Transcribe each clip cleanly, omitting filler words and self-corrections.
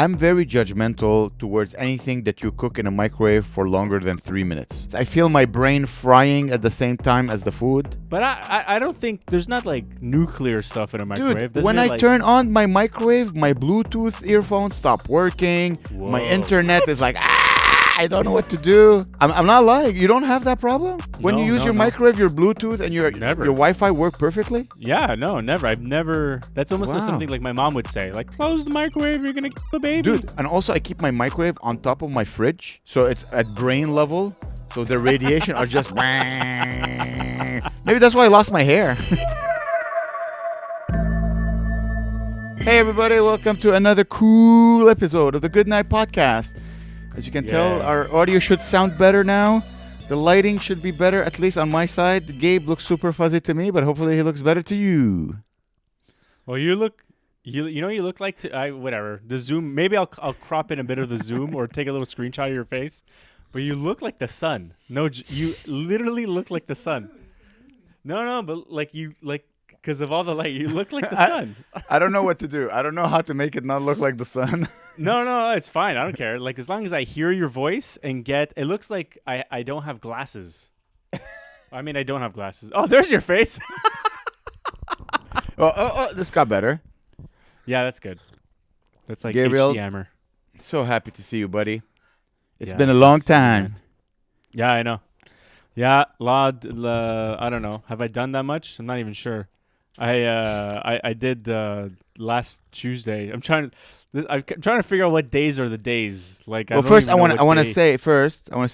I'm very judgmental towards anything that you cook in a microwave for longer than 3 minutes. I feel my brain frying at the same time as the food. But I don't think there's not like nuclear stuff in a microwave. Dude, when I turn on my microwave, my Bluetooth earphones stop working. Whoa. My internet is like, I don't know what to do. I'm not lying. You don't have that problem? When you use your microwave, your Bluetooth and your Wi-Fi work perfectly? Yeah, no, never. I've never. That's almost like something like my mom would say. Like, close the microwave, you're going to kill the baby. Dude, and also I keep my microwave on top of my fridge. So it's at brain level. So the radiation are just... Maybe that's why I lost my hair. Hey everybody, welcome to another cool episode of the Good Night Podcast. As you can tell, our audio should sound better now. The lighting should be better, at least on my side. Gabe looks super fuzzy to me, but hopefully he looks better to you. Well, you look like whatever. The zoom, maybe I'll crop in a bit of the zoom or take a little screenshot of your face. But you look like the sun. No, you literally look like the sun. No, but because of all the light, you look like the sun. I don't know what to do. I don't know how to make it not look like the sun. No, it's fine. I don't care. Like, as long as I hear your voice and it looks like I don't have glasses. I mean, I don't have glasses. Oh, there's your face. Oh, this got better. Yeah, that's good. That's like Gabriel, HD Amer. So happy to see you, buddy. It's been a long time. Yeah, I know. Yeah, I don't know. Have I done that much? I'm not even sure. I did last Tuesday. I'm trying to figure out what days are the days. Like, well, first I want to say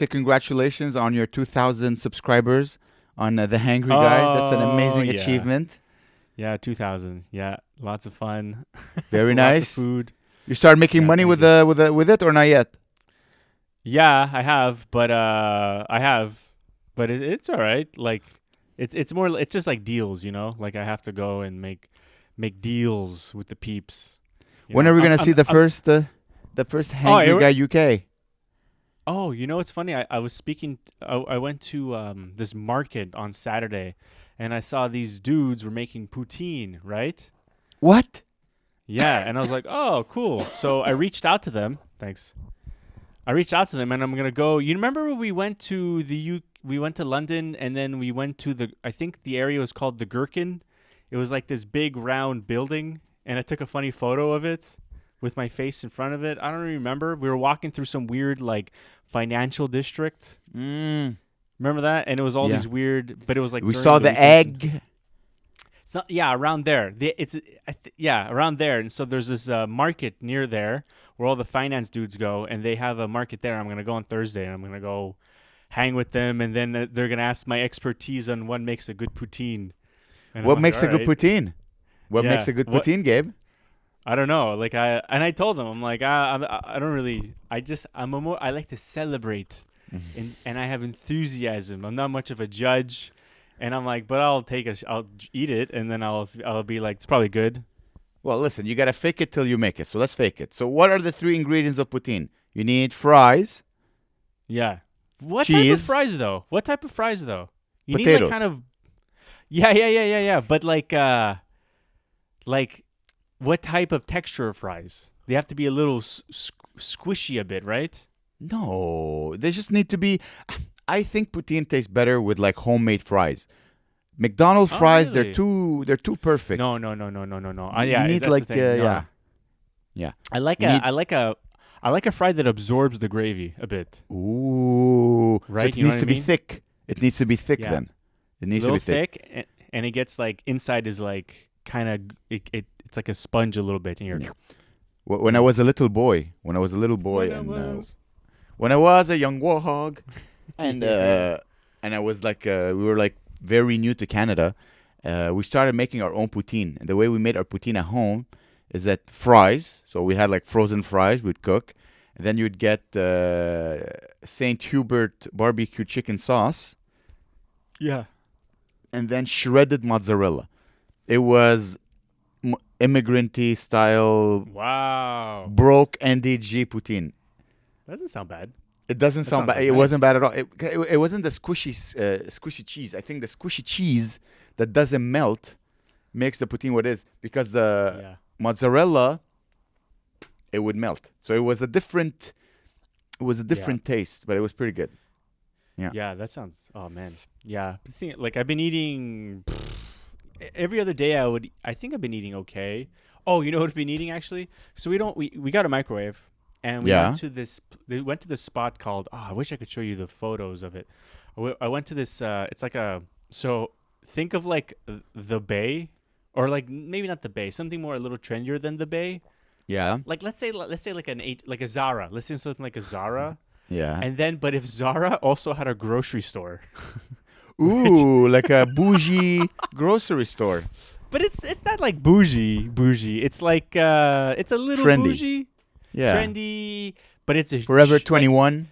congratulations on your 2,000 subscribers on the Hangry Guy. That's an amazing achievement. Yeah, 2,000. Yeah, lots of fun. Very nice. Lots of food. You started making money with it or not yet? Yeah, I have, but it's all right. Like, it's just like deals, you know. Like, I have to go and make deals with the peeps. When are we gonna see the first Hangry Guy UK? Oh, you know, it's funny. I was speaking. I went to this market on Saturday, and I saw these dudes were making poutine. Right? What? Yeah, and I was like, oh, cool. So I reached out to them. Thanks. I reached out to them, and I'm gonna go. You remember when we went to we went to London, and then we went to I think the area was called the Gherkin. It was like this big round building, and I took a funny photo of it with my face in front of it. I don't remember. We were walking through some weird like financial district. Remember that? And it was all these weird, but it was like we saw the egg. So, yeah, around there. Around there. And so there's this market near there where all the finance dudes go, and they have a market there. I'm going to go on Thursday, and I'm going to go hang with them, and then they're going to ask my expertise on what makes a good poutine. And what makes a good poutine? What makes a good poutine, Gabe? I don't know. Like I told them, I'm like, I don't really. I like to celebrate, and I have enthusiasm. I'm not much of a judge. And I'm like, but I'll eat it, and then I'll be like, it's probably good. Well, listen, you gotta fake it till you make it. So let's fake it. So what are the 3 ingredients of poutine? You need fries. Yeah. What cheese, type of fries though? You potatoes. need like kind of. Yeah. But like what type of texture of fries? They have to be a little squishy a bit, right? No, they just need to be. I think poutine tastes better with like homemade fries. McDonald's fries, really? they're too perfect. No. You need like yeah. I like a fry that absorbs the gravy a bit. Ooh, right? So it needs to be thick. It needs to be thick then. It needs to be thick, and it gets like inside is like kind of it's like a sponge a little bit in your. When I was a little boy, when I was a young warthog. And I was like, we were like very new to Canada. We started making our own poutine. And the way we made our poutine at home is that fries. So we had like frozen fries we'd cook. And then you'd get St. Hubert barbecue chicken sauce. Yeah. And then shredded mozzarella. It was immigrant-y style. Wow. Broke NDG poutine. That doesn't sound bad. It doesn't sound bad. It wasn't bad at all. It wasn't the squishy cheese. I think the squishy cheese that doesn't melt makes the poutine what it is, because the mozzarella, it would melt. So it was a different taste, but it was pretty good. Yeah. Yeah, that sounds. Oh man. Yeah. The thing, like I've been eating every other day. I think I've been eating okay. Oh, you know what I've been eating actually? So we got a microwave and we Yeah. went to this. They went to this spot called. Oh, I wish I could show you the photos of it. I went to this. It's like a. So think of like the Bay, or like maybe not the Bay. Something more a little trendier than the Bay. Yeah. Like let's say like like a Zara. Let's say something like a Zara. Yeah. And then, but if Zara also had a grocery store, Ooh, like a bougie grocery store. but it's not like bougie. It's like it's a little Trendy. bougie, Yeah. trendy, but it's a Forever 21.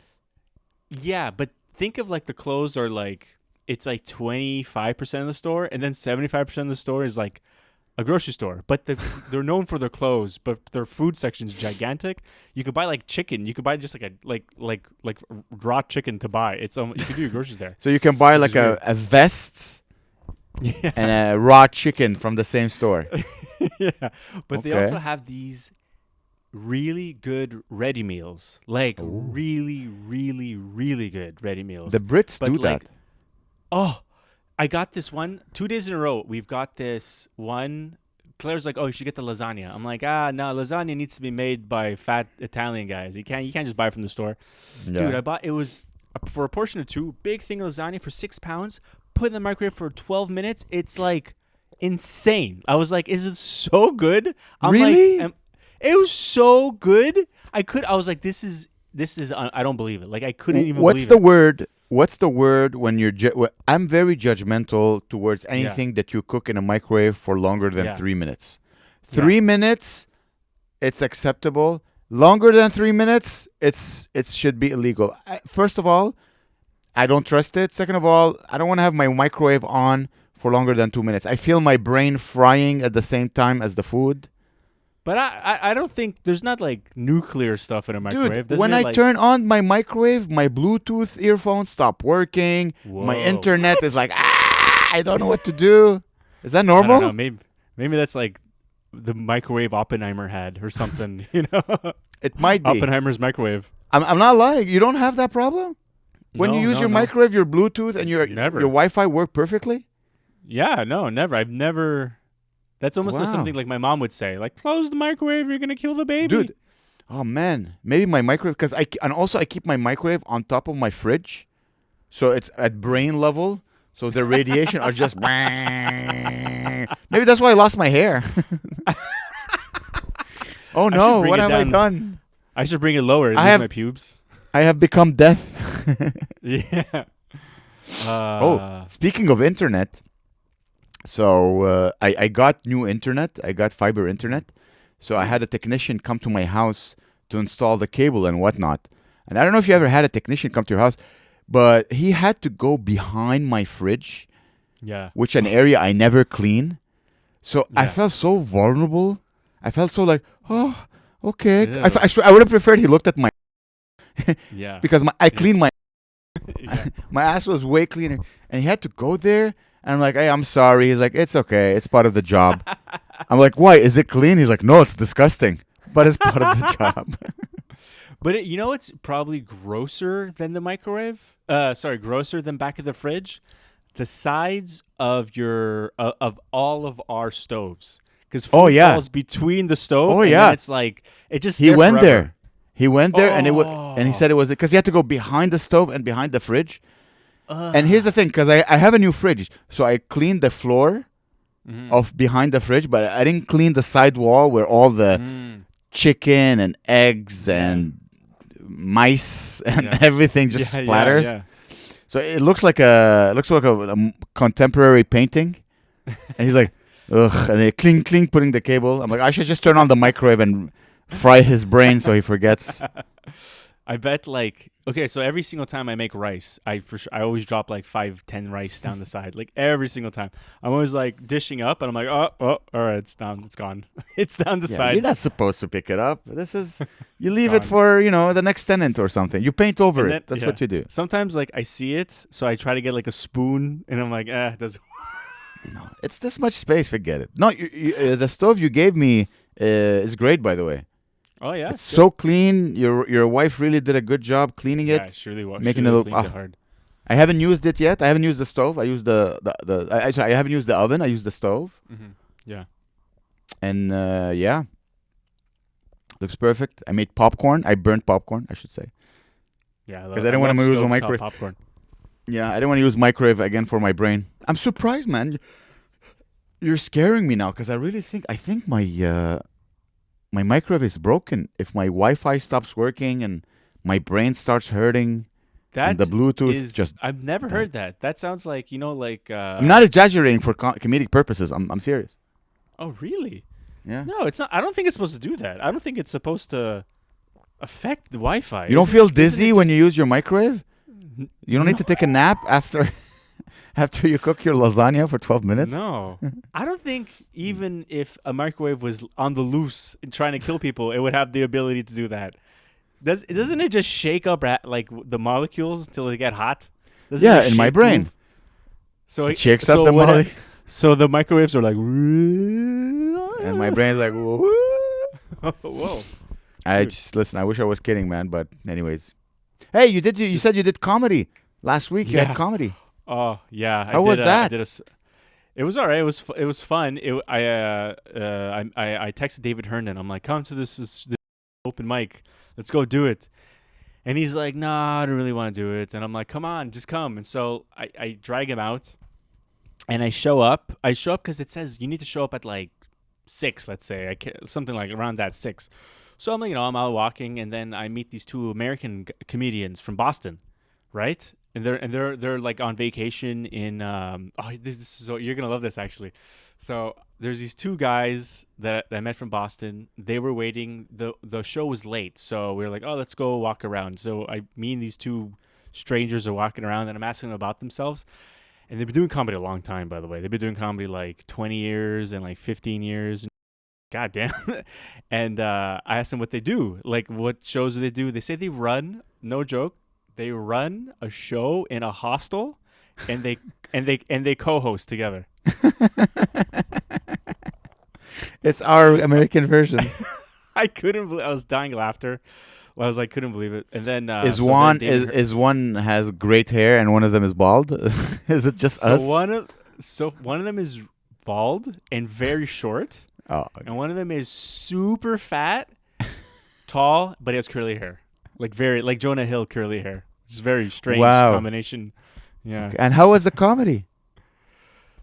yeah, but think of like the clothes are like it's like 25% of the store, and then 75% of the store is like a grocery store. But they're known for their clothes, but their food section's gigantic. You could buy like chicken. You could buy just like like raw chicken to buy. It's you can do your groceries there. So you can buy Which like is weird. a vest Yeah. and a raw chicken from the same store. Yeah, but they Okay. also have these really good ready meals, like Ooh. really good ready meals. The Brits But do like, that. oh, I got this one 2 days in a row. We've got this one. Claire's like, oh, you should get the lasagna. I'm like, no, lasagna needs to be made by fat Italian guys. You can't just buy it from the store. Yeah. Dude, I bought it was for a portion of 2, big thing of lasagna for £6. Put it in the microwave for 12 minutes. It's like insane. I was like, is it so good? I'm Really? like, it was so good. I was like, this is I don't believe it. Like I couldn't even What's believe the it. word? What's the word when you're? I'm very judgmental towards anything that you cook in a microwave for longer than Yeah. 3 minutes. Yeah. 3 minutes, it's acceptable. Longer than 3 minutes, it should be illegal. First of all, I don't trust it. Second of all, I don't want to have my microwave on for longer than 2 minutes. I feel my brain frying at the same time as the food. But I don't think there's not like nuclear stuff in a microwave. Dude, Doesn't when it, I like, turn on my microwave, my Bluetooth earphones stop working. My Whoa. internet is like, I don't know what to do. Is that I normal? don't know. Maybe that's like the microwave Oppenheimer had or something. You know, It might be. Oppenheimer's microwave. I'm not lying. You don't have that problem? When No, you use no, your no. microwave, your Bluetooth, and your Never. Wi-Fi work perfectly? Yeah, no, never. I've never. That's almost like Wow. something like my mom would say, like, close the microwave, you're gonna kill the baby. Dude, oh man. Maybe my microwave, because I keep my microwave on top of my fridge. So it's at brain level. So the radiation are just... Maybe that's why I lost my hair. Oh no, bring what it have I down. done? I should bring it lower and I lose have- my pubes. I have become deaf. Yeah. Oh, speaking of internet, so I got new internet. I got fiber internet. So I had a technician come to my house to install the cable and whatnot. And I don't know if you ever had a technician come to your house, but he had to go behind my fridge, Yeah. which an area I never clean. So I Yeah. felt so vulnerable. I felt so like, oh, okay. Yeah. I would have preferred he looked at my Yeah. because I cleaned my Yeah. my ass was way cleaner, and he had to go there. And I'm like, hey, I'm sorry. He's like, it's okay. It's part of the job. I'm like, why? Is it clean? He's like, no, it's disgusting, but it's part of the job. But you know it's probably grosser than the microwave? Grosser than back of the fridge? The sides of your of all of our stoves. Because food Oh, yeah. falls between the stove. Oh, and yeah. then it's like it just He there went forever. there. He went there, and he said it was because he had to go behind the stove and behind the fridge. And here's the thing, because I have a new fridge, so I cleaned the floor Mhm. of behind the fridge, but I didn't clean the side wall where all the chicken and eggs and mice and Yeah. everything just splatters. Yeah. So it looks like a contemporary painting, and he's like, ugh, and they cling, putting the cable. I'm like, I should just turn on the microwave and fry his brain so he forgets. I bet like okay, so every single time I make rice, I always drop like 5-10 rice down the side, like every single time. I'm always like dishing up, and I'm like, oh, all right, it's down, it's gone, it's down the Yeah, side. you're not supposed to pick it up. This is you leave it Gone. for the next tenant or something. You paint over And it. then- That's yeah. what you do. Sometimes like I see it, so I try to get like a spoon, and I'm like, it doesn't. No, it's this much space. Forget it. No, the stove you gave me is great, by the way. Oh yeah, It's good. so clean. Your wife really did a good job cleaning Yeah, it, surely making surely it look. cleaned it hard. I haven't used it yet. I haven't used the stove. I used sorry, I haven't used the oven. I used the stove, Yeah. and yeah, looks perfect. I made popcorn. I burnt popcorn, I should say, Yeah, because I I didn't want love to use my stovetop microwave. popcorn. Yeah, I didn't want to use microwave again for my brain. I'm surprised, man. You're scaring me now because I think my microwave is broken. If my Wi-Fi stops working and my brain starts hurting and the That Bluetooth is, just I've never died. heard that. That sounds like like. I'm not exaggerating for comedic purposes. I'm serious. Oh really? Yeah. No, it's not. I don't think it's supposed to do that. I don't think it's supposed to affect the Wi-Fi. You don't feel Isn't dizzy it when just you use your microwave? You don't no? need to take a nap after after you cook your lasagna for 12 minutes? No, I don't think even if a microwave was on the loose and trying to kill people, it would have the ability to do that. Doesn't it just shake up like the molecules until they get hot? Doesn't Yeah, it in my shake, brain. move? So It shakes up the what molecule. so the microwaves are like, And my brain's like, whoa. whoa. I Dude. just listen. I wish I was kidding, man. But anyways, hey, you said you did comedy last week. You Yeah. had comedy. Oh yeah. How was that? It was alright. It was fun. I texted David Herndon. I'm like, come to this open mic. Let's go do it. And he's like, nah, I don't really want to do it. And I'm like, come on, just come. And so I drag him out, and I show up. I show up because it says you need to show up at like 6, let's say, something like around that 6. So I'm like, I'm out walking, and then I meet these two American comedians from Boston, right? And they're like on vacation in this is so you're gonna love this actually. So there's these two guys that I met from Boston. They were waiting. The show was late, so we were like, oh, let's go walk around. So me and these two strangers are walking around, and I'm asking them about themselves. And they've been doing comedy a long time, by the way. They've been doing comedy like 20 years and like 15 years. God damn. And I asked them what they do. Like, what shows do they do? They say they run, no joke, they run a show in a hostel, and they co-host together. It's our American version. I couldn't believe I was dying laughter. I was like, couldn't believe it. And then Is so one then David is one has great hair and one of them is bald? Is it just us? one of them is bald and very short, Oh, and one of them is super fat, tall, but he has curly hair, like very like Jonah Hill curly hair. It's a very strange Wow. combination. Yeah. okay. And how was the comedy?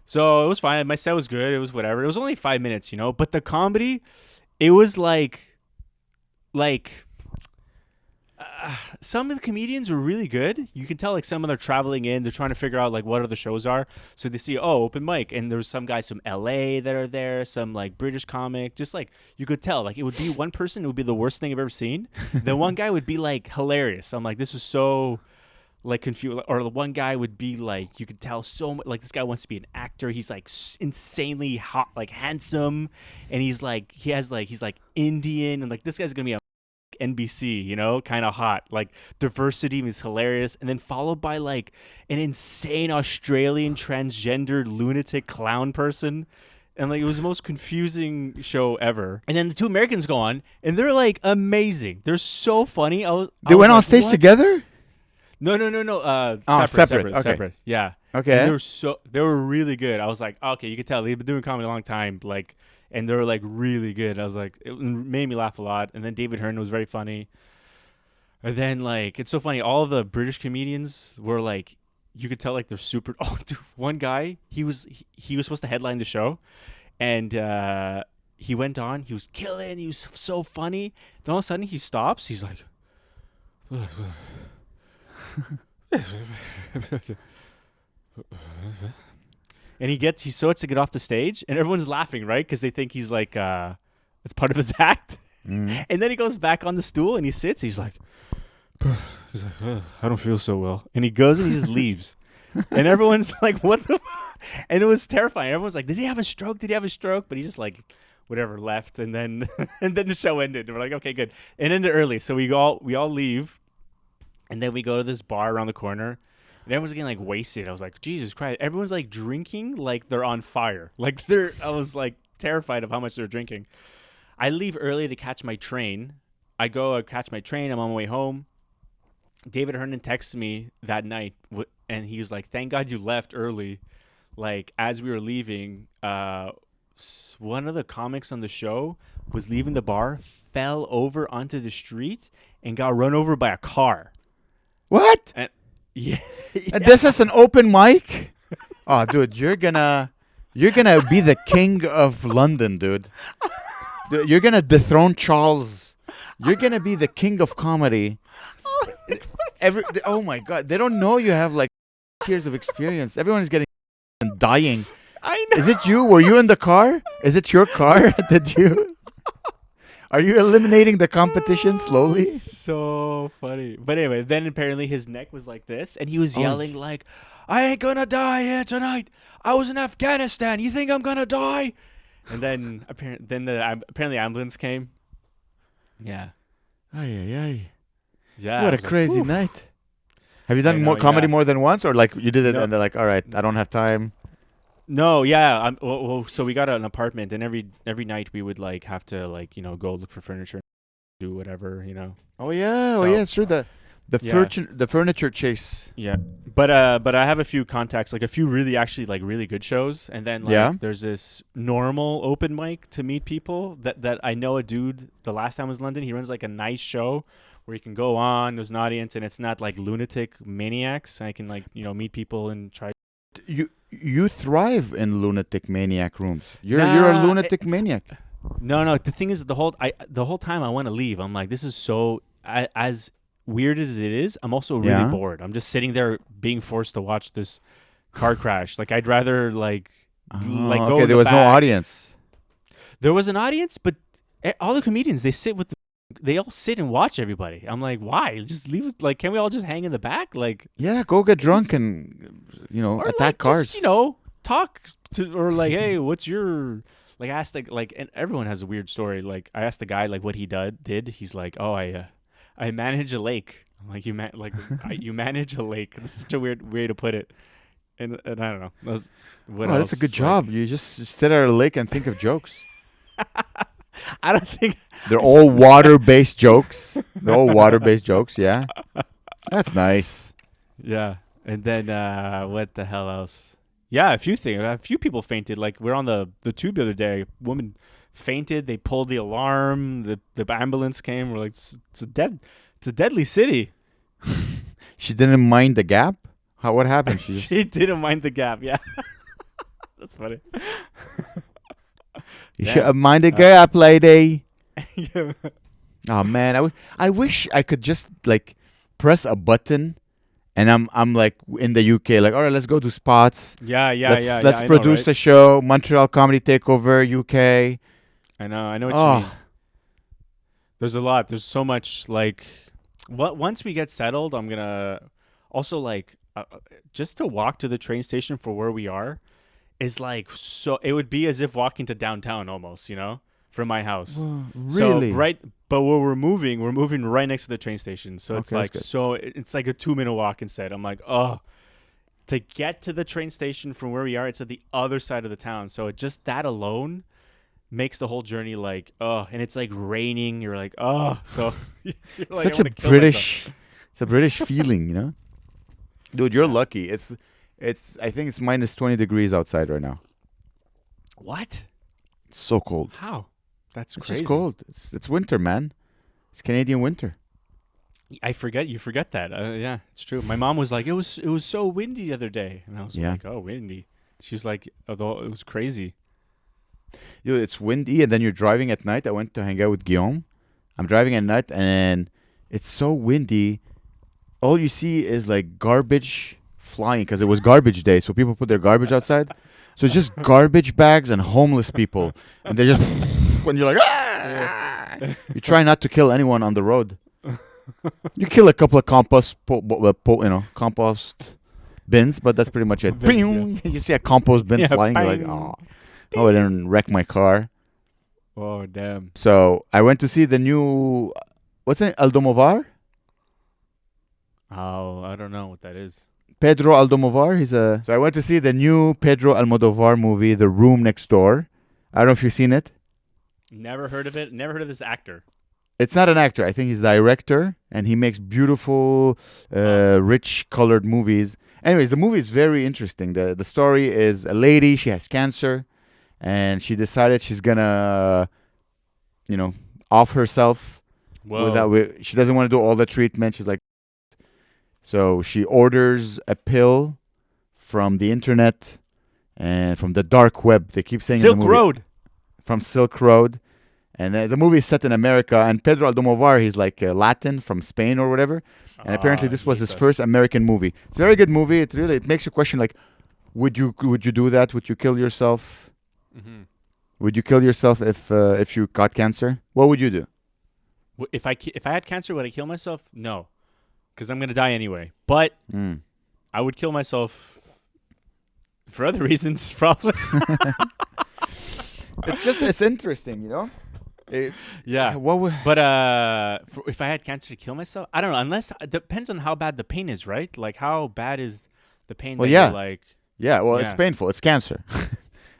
So it was fine. My set was good. It was whatever. It was only 5 minutes, But the comedy, it was like some of the comedians were really good. You can tell like some of them are traveling in. They're trying to figure out like what other shows are. So they see open mic, and there's some guys from LA that are there. Some like British comic. Just like you could tell, like it would be one person. It would be the worst thing I've ever seen. Then one guy would be like hilarious. I'm like, this is so like confused. Or the one guy would be like, you could tell so much. Like this guy wants to be an actor. He's like insanely hot, like handsome, and he's like he's like Indian, and like this guy's gonna be a NBC, kind of hot. Like diversity is hilarious, and then followed by like an insane Australian transgendered lunatic clown person. And like it was the most confusing show ever. And then the two Americans go on, and they're like amazing. They're so funny. They went on stage together? No. Separate. Okay. Separate. Yeah. Okay. And they were really good. I was like, okay, you could tell they've been doing comedy a long time. Like, and they were like really good. I was like, it made me laugh a lot. And then David Hearn was very funny. And then like, it's so funny. All of the British comedians were like, you could tell like they're super. Oh, dude, one guy, he was supposed to headline the show, and he went on. He was killing. He was so funny. Then all of a sudden he stops. He's like. And he starts to get off the stage, and everyone's laughing, right? Because they think he's like, it's part of his act. Mhm. And then he goes back on the stool and he sits. He's like, I don't feel so well. And he goes and he just leaves. And everyone's like, what the? And it was terrifying. Everyone's like, did he have a stroke? Did he have a stroke? But he just like, whatever, left. And then and then the show ended. And we're like, okay, good. It ended early, so we all leave. And then we go to this bar around the corner, and everyone's getting like wasted. I was like, Jesus Christ! Everyone's like drinking like they're on fire. Like I was like terrified of how much they're drinking. I leave early to catch my train I go, I catch my train. I'm on my way home. David Hernan texts me that night, and he was like, "Thank God you left early." Like as we were leaving, one of the comics on the show was leaving the bar, fell over onto the street, and got run over by a car. What? And yeah, And this is an open mic? Oh, dude, you're gonna be the king of London, dude. You're gonna dethrone Charles. You're gonna be the king of comedy. Oh my God, they don't know you have like years of experience. Everyone is getting and dying. I know. Is it you? Were you in the car? Is it your car? Did you? Are you eliminating the competition slowly? So funny. But anyway, then apparently his neck was like this, and he was yelling like, "I ain't gonna die here tonight. I was in Afghanistan. You think I'm gonna die?" And then apparently ambulance came. Yeah. Ay. Yeah. What a crazy "Oof." night. Have you done more comedy more than once, or like you did it No. and they're like, all right, I don't have time? No, yeah. So we got an apartment, and every night we would like have to like go look for furniture, do whatever. Oh yeah, So- it's true. The furniture chase. Yeah, but I have a few contacts, like a few really good shows, and then there's this normal open mic to meet people that I know a dude. The last time I was in London, he runs like a nice show where you can go on. There's an audience, and it's not like lunatic maniacs. I can meet people and try. You thrive in lunatic maniac rooms. You're a lunatic maniac. No. The thing is, the whole time I want to leave. I'm like, this is so as weird as it is. I'm also really bored. I'm just sitting there being forced to watch this car crash. Like I'd rather go. Okay, there was no audience. There was an audience, but all the comedians they all sit and watch everybody. I'm like, why? Just leave it. Like, can we all just hang in the back? Like, yeah, go get drunk and attack cars. Just, talk to or like, hey, what's your like? I asked and everyone has a weird story. Like, I asked the guy like what he did. He's like, oh, I manage a lake. I'm like, you manage a lake. That's such a weird way to put it. And I don't know. That's a good job. You just sit at a lake and think of jokes. I don't think they're all water-based jokes. Yeah, that's nice. Yeah, and then what the hell else? Yeah, a few things. A few people fainted. Like we're on the tube the other day. A woman fainted. They pulled the alarm. The ambulance came. We're like, it's a deadly city. She didn't mind the gap. What happened? She didn't mind the gap. Yeah, that's funny. You should have minded the gap, lady. Oh man, I wish I could just like press a button, and I'm like in the UK, like, all right, let's go to spots. Yeah. Let's produce a show, Montreal Comedy Takeover, UK. I know what you mean. There's a lot. There's so much. Like, once we get settled, I'm gonna also like just to walk to the train station for where we are is like so. It would be as if walking to downtown almost, from my house. Really? So but where we're moving right next to the train station. So it's like it's like a 2-minute walk instead. I'm like, to get to the train station from where we are, it's at the other side of the town. So just that alone makes the whole journey like, and it's like raining. You're like, so you're like, such it's a British feeling, Dude, you're lucky. I think it's minus 20 degrees outside right now. What? It's so cold. How? That's It's crazy. just cold. It's winter, man. It's Canadian winter. You forget that. Yeah, it's true. My mom was like, it was so windy the other day, and I was like, oh, windy. She's like, although it was crazy. Dude, it's windy, and then you're driving at night. I went to hang out with Guillaume. I'm driving at night, and it's so windy. All you see is like garbage flying because it was garbage day, so people put their garbage outside. So it's just garbage bags and homeless people, and they're just when you're like, you try not to kill anyone on the road. You kill a couple of compost bins, but that's pretty much it. You see a compost bin flying, you're like, oh, I didn't wreck my car. Oh, damn. So I went to see the new, what's it, Almodovar? Oh, I don't know what that is. Pedro Almodovar. So I went to see the new Pedro Almodovar movie, The Room Next Door. I don't know if you've seen it. Never heard of it. Never heard of this actor. It's not an actor. I think he's a director, and he makes beautiful, rich colored movies. Anyways, the movie is very interesting. The story is a lady. She has cancer, and she decided she's gonna, off herself. Whoa. She doesn't want to do all the treatment. She's like, so she orders a pill from the internet and from the dark web. They keep saying in Silk the movie, Road. from Silk Road. And the movie is set in America, and Pedro Almodovar, he's like Latin from Spain or whatever. And apparently, this was his first American movie. It's a very good movie. It makes you question, like, would you do that? Would you kill yourself? Mm-hmm. Would you kill yourself if you got cancer? What would you do? If I had cancer, would I kill myself? No, because I'm gonna die anyway. But I would kill myself for other reasons, probably. It's interesting, Yeah. What would? But if I had cancer to kill myself, I don't know. Unless it depends on how bad the pain is, right? Like how bad is the pain? Well, that yeah. you're like. Yeah, well, it's painful. It's cancer.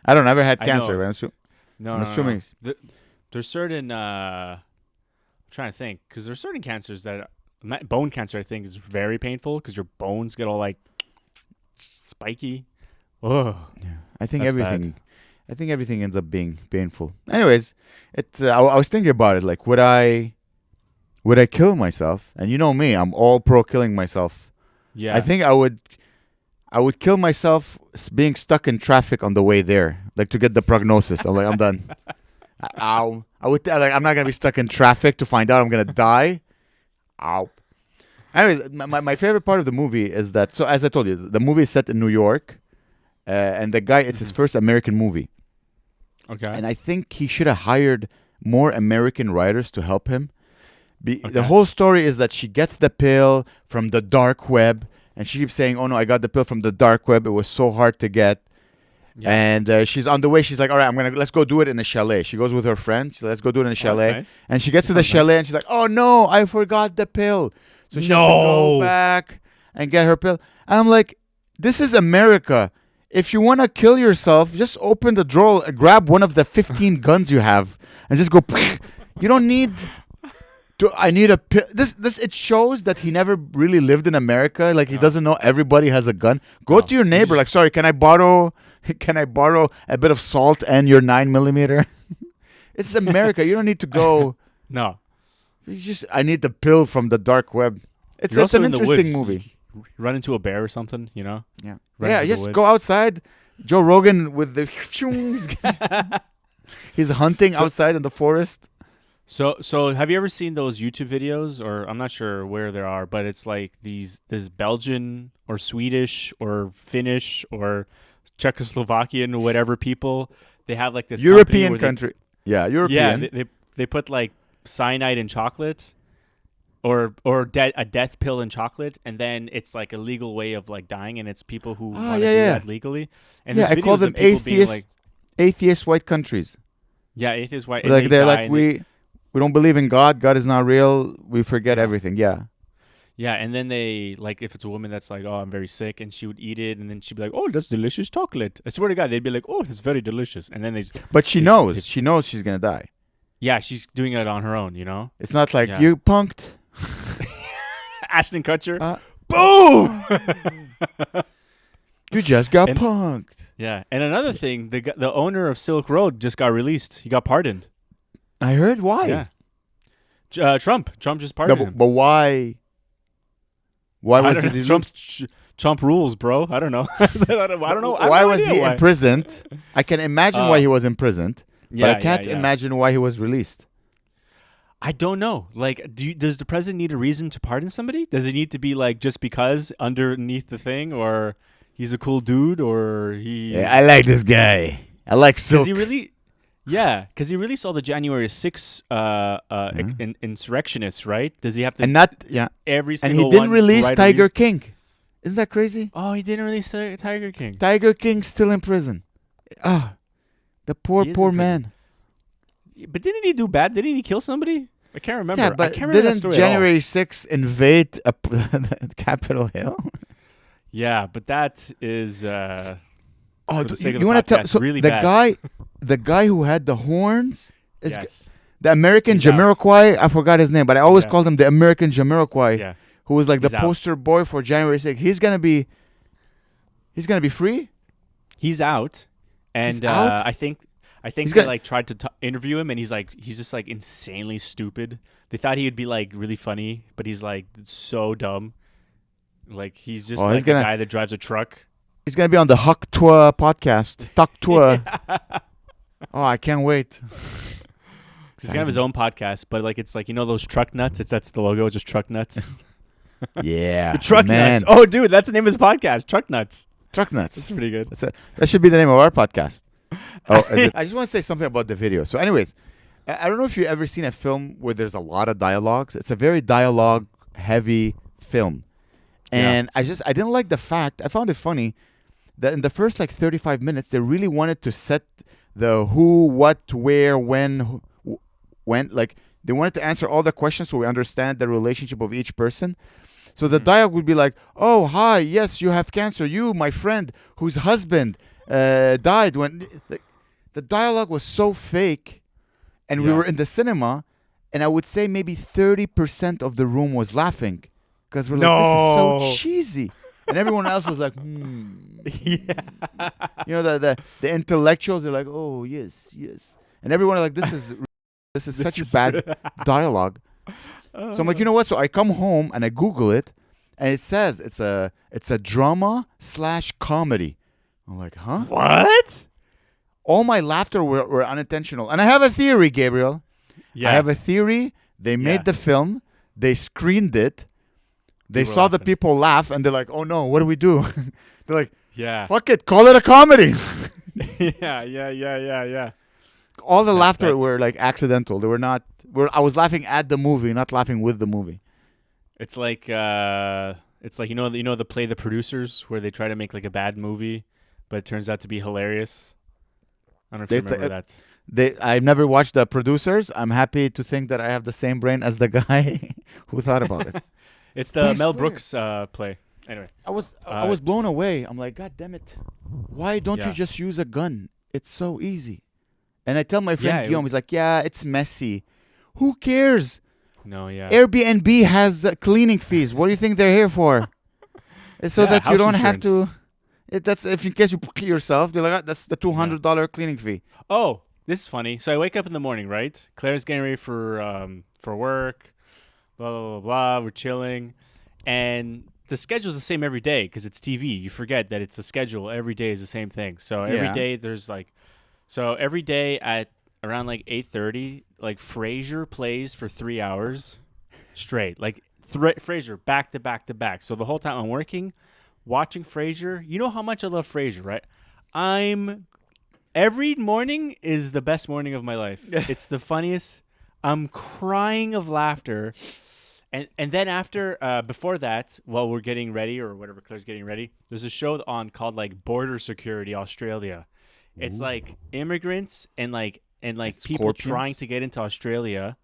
I don't ever had cancer. But I'm assuming there's certain. I'm trying to think because there's certain cancers that bone cancer I think is very painful because your bones get all like spiky. Oh, yeah. I think everything ends up being painful. Anyways, I was thinking about it. Like, would I kill myself? And you know me, I'm all pro killing myself. Yeah. I think I would kill myself being stuck in traffic on the way there, like to get the prognosis. I'm like, I'm done. Ow. I'm not gonna be stuck in traffic to find out I'm gonna die. Ow. Anyways, my favorite part of the movie is that. So as I told you, the movie is set in New York, and the guy, it's his first American movie. Okay. And I think he should have hired more American writers to help him. The whole story is that she gets the pill from the dark web, and she keeps saying, "Oh no, I got the pill from the dark web. It was so hard to get." Yeah. And she's on the way. She's like, "All right, let's go do it in a chalet." She goes with her friends. So let's go do it in a chalet. Nice. And she gets to the chalet, and she's like, "Oh no, I forgot the pill." So she has to go back and get her pill. And I'm like, "This is America. If you want to kill yourself, just open the drawer, grab one of the 15 guns you have, and just go. You don't need." I need a pill. It shows that he never really lived in America. Like he doesn't know everybody has a gun. Go to your neighbor. Like, sorry, can I borrow a bit of salt and your 9mm? It's America. You don't need to go. No. I need the pill from the dark web. It's an interesting movie. You run into a bear or something, Yeah. Just go outside. Joe Rogan with the he's hunting outside in the forest. So have you ever seen those YouTube videos, or I'm not sure where they are, but it's like this Belgian or Swedish or Finnish or Czechoslovakian or whatever people, they have like this European country. European. Yeah, they put like cyanide in chocolate or a death pill in chocolate, and then it's like a legal way of like dying, and it's people who want to do that legally. And I call them atheist white countries. Yeah, atheist white. Like they're like we don't believe in God. God is not real. We forget everything. Yeah. Yeah, and then they, like, if it's a woman that's like, oh, I'm very sick, and she would eat it, and then she'd be like, oh, that's delicious chocolate. I swear to God, they'd be like, oh, it's very delicious. And then But she knows. She knows she's going to die. Yeah, she's doing it on her own, It's not like, you punked. Ashton Kutcher. Boom! You just got punked. Yeah, and another thing, the owner of Silk Road just got released. He got pardoned. I heard why. Yeah. Trump just pardoned him. But why? Why was he Trump rules, bro. I don't know. I don't know. Why was he imprisoned? I can imagine why he was imprisoned, but I can't imagine why he was released. I don't know. Like, does the president need a reason to pardon somebody? Does it need to be like just because underneath the thing, or he's a cool dude, or he? Yeah, I like this guy. I like Silk. Because he released all the January 6th insurrectionists, right? Does he have to? Every single one. And he didn't release Tiger King. Isn't that crazy? Oh, he didn't release Tiger King. Tiger King's still in prison. The poor man. But didn't he do bad? Didn't he kill somebody? I can't remember. Yeah, but didn't January 6th invade Capitol Hill? Yeah, but that is. You want to tell? So really the guy who had the horns. The American He's out. Jamiroquai, I forgot his name, but I always Yeah. called him the American Jamiroquai, Yeah. who was like the He's out. poster boy for January 6th. He's gonna be free. He's out, and He's out? I think He's they gonna- like tried to interview him, and he's just like insanely stupid. They thought he would be like really funny, but he's like so dumb. Like he's just Oh, like he's gonna- a guy that drives a truck. He's gonna be on the Huck Tour podcast. Tuck Tour. Oh, I can't wait. He's gonna have his own podcast, but like it's like those truck nuts. That's the logo, just truck nuts. Yeah, Truck man. nuts. Oh, dude, that's the name of his podcast. Truck nuts. Truck nuts. That's pretty good. That should be the name of our podcast. Oh, I just want to say something about the video. So, anyways, I don't know if you've ever seen a film where there's a lot of dialogues. It's a very dialogue-heavy film, and I didn't like the fact. I found it funny that in the first like 35 minutes, they really wanted to set the who, what, where, when, like they wanted to answer all the questions so we understand the relationship of each person. So the dialogue would be like, "Oh, hi, yes, you have cancer. You, my friend, whose husband died when." Like, the dialogue was so fake, and we Yeah. were in the cinema, and I would say maybe 30% of the room was laughing because we're like, "This is No. so cheesy," and everyone else was like, Yeah. the intellectuals are like, "Oh, yes, yes," and everyone like, "This is such bad dialogue." So I'm like, you know what? So I come home and I Google it, and it says it's a drama / comedy. I'm like, huh? What? All my laughter were unintentional. And I have a theory, Gabriel. Yeah. I have a theory. They made Yeah. the film. They screened it. They People saw the laughing. people laugh, and they're like, oh no, what do we do? They're like, Yeah. fuck it, call it a comedy. Yeah. All the laughter that's- were like accidental. They were not. I was laughing at the movie, not laughing with the movie. It's like the play The Producers, where they try to make like a bad movie, but it turns out to be hilarious. I don't know if you remember that. I've never watched The Producers. I'm happy to think that I have the same brain as the guy who thought about it. It's But I the Mel swear. Brooks play. Anyway, I was blown away. I'm like, God damn it! Why don't Yeah. you just use a gun? It's so easy. And I tell my Yeah, friend it Guillaume, he's like, yeah, it's messy. Who cares? no, yeah. Airbnb has cleaning fees. What do you think they're here for? It's so Yeah, that you house don't have to. insurance. That's if in case you kill yourself. They're like, "Ah, that's the $200 cleaning fee. Oh, this is funny. So I wake up in the morning, right? Claire's getting ready for work. Blah blah blah blah. We're chilling, and the schedule's the same every day because it's TV. You forget that it's a schedule. Every day is the same thing. So every Yeah. day there's like, so every day at around like 8:30, like Frasier plays for 3 hours straight. Like Frasier back to back to back. So the whole time I'm working, watching Frasier. You know how much I love Frasier, right? Every morning is the best morning of my life. It's the funniest. I'm crying of laughter. And then after, before that, while we're getting ready or whatever, Claire's getting ready, there's a show on called like Border Security Australia. It's like immigrants and like people Scorpions? trying to get into Australia,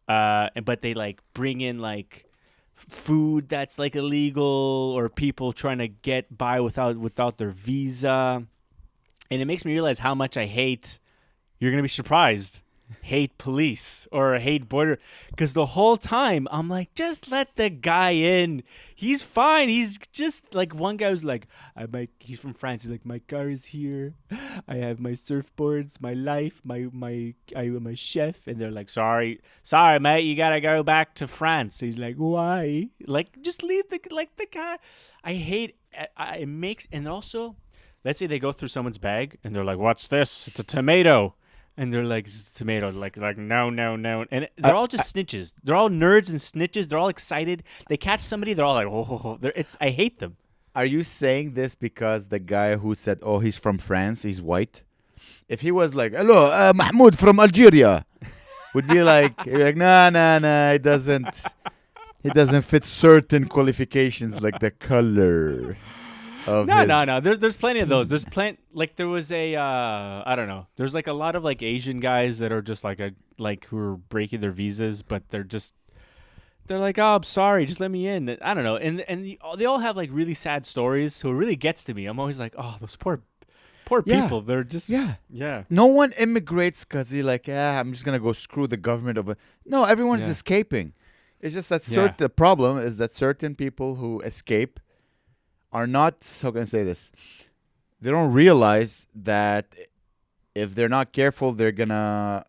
but they like bring in like food that's like illegal or people trying to get by without their visa. And it makes me realize how much I hate. You're gonna be surprised. Hate police or hate border, because the whole time I'm like, just let the guy in. He's fine. He's just like one guy was like, he's from France. He's like, my car is here. I have my surfboards, my life, my chef, and they're like, sorry, mate, you gotta go back to France. He's like, why? Like, just leave the guy. I hate. It makes, and also, let's say they go through someone's bag and they're like, what's this? It's a tomato. And they're like, it's a tomato. Like no. And they're all just snitches. They're all nerds and snitches. They're all excited. They catch somebody. They're all like, oh. I hate them. Are you saying this because the guy who said, oh, he's from France, he's white? If he was like, hello, Mahmoud from Algeria, would be like, you're like, nah, it doesn't. He doesn't fit certain qualifications like the color of No. There's plenty of those. There's like there was a I don't know. There's like a lot of like Asian guys that are just like who are breaking their visas, but they're like, oh, I'm sorry, just let me in. I don't know. And they all have like really sad stories, so it really gets to me. I'm always like, oh, those poor Poor Yeah. people. They're just Yeah. yeah. No one immigrates because you're like, I'm just gonna go screw the government of. No, everyone's Yeah. escaping. It's just that Yeah. the problem is that certain people who escape are not. How can I say this? They don't realize that if they're not careful, they're gonna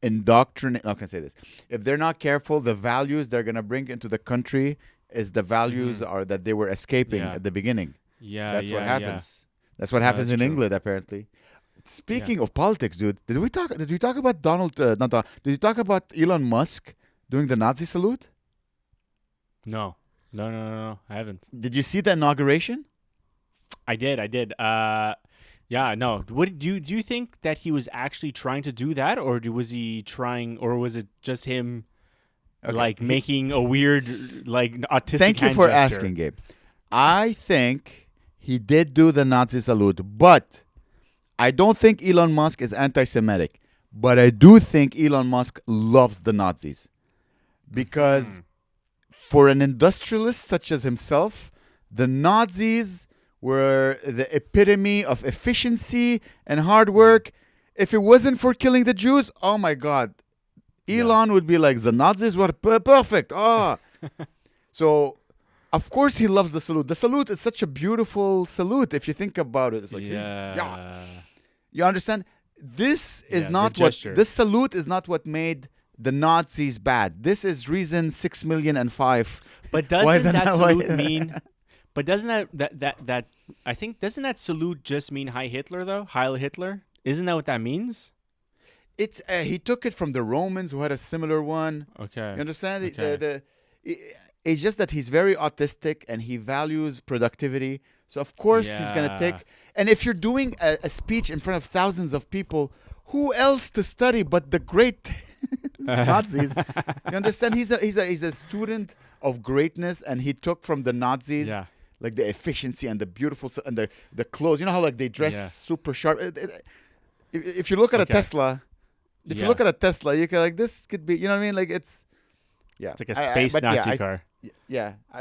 indoctrinate. How can I say this? If they're not careful, the values they're gonna bring into the country is the values Mhm. are that they were escaping Yeah. at the beginning. Yeah. That's what Yeah. happens. That's what No, happens that's in true. England, apparently. Speaking of politics, dude, did we talk? Did we talk about Donald? Not Donald. Did you talk about Elon Musk doing the Nazi salute? No. No. I haven't. Did you see the inauguration? I did. Yeah, no. What do you think that he was actually trying to do that, or was he trying, or was it just him like He- making a weird like autistic? Thank you hand for gesture? asking, Gabe. I think he did do the Nazi salute, but I don't think Elon Musk is anti-Semitic. But I do think Elon Musk loves the Nazis because for an industrialist such as himself, the Nazis were the epitome of efficiency and hard work. If it wasn't for killing the Jews, oh my God, Elon would be like, the Nazis were perfect. Oh. So, of course, he loves the salute. The salute is such a beautiful salute if you think about it. It's like, Yeah. You understand? This is Yeah, not the what, gesture. this salute is not what made the Nazis bad. This is reason 6,000,005. But Why doesn't the- that why- salute mean? But doesn't that I think doesn't that salute just mean Heil Hitler though? Heil Hitler? Isn't that what that means? It's he took it from the Romans who had a similar one. Okay. You understand? Okay. It's just that he's very autistic and he values productivity. So of course he's gonna Yeah. take. And if you're doing a speech in front of thousands of people, who else to study but the great Nazis? You understand? He's a student of greatness, and he took from the Nazis. Yeah. Like the efficiency and the beautiful and the clothes. You know how like they dress Yeah. super sharp. If you look at a Okay. Tesla, if you Yeah. look at a Tesla, you can like this could be. You know what I mean? Like it's It's like a space but Nazi car.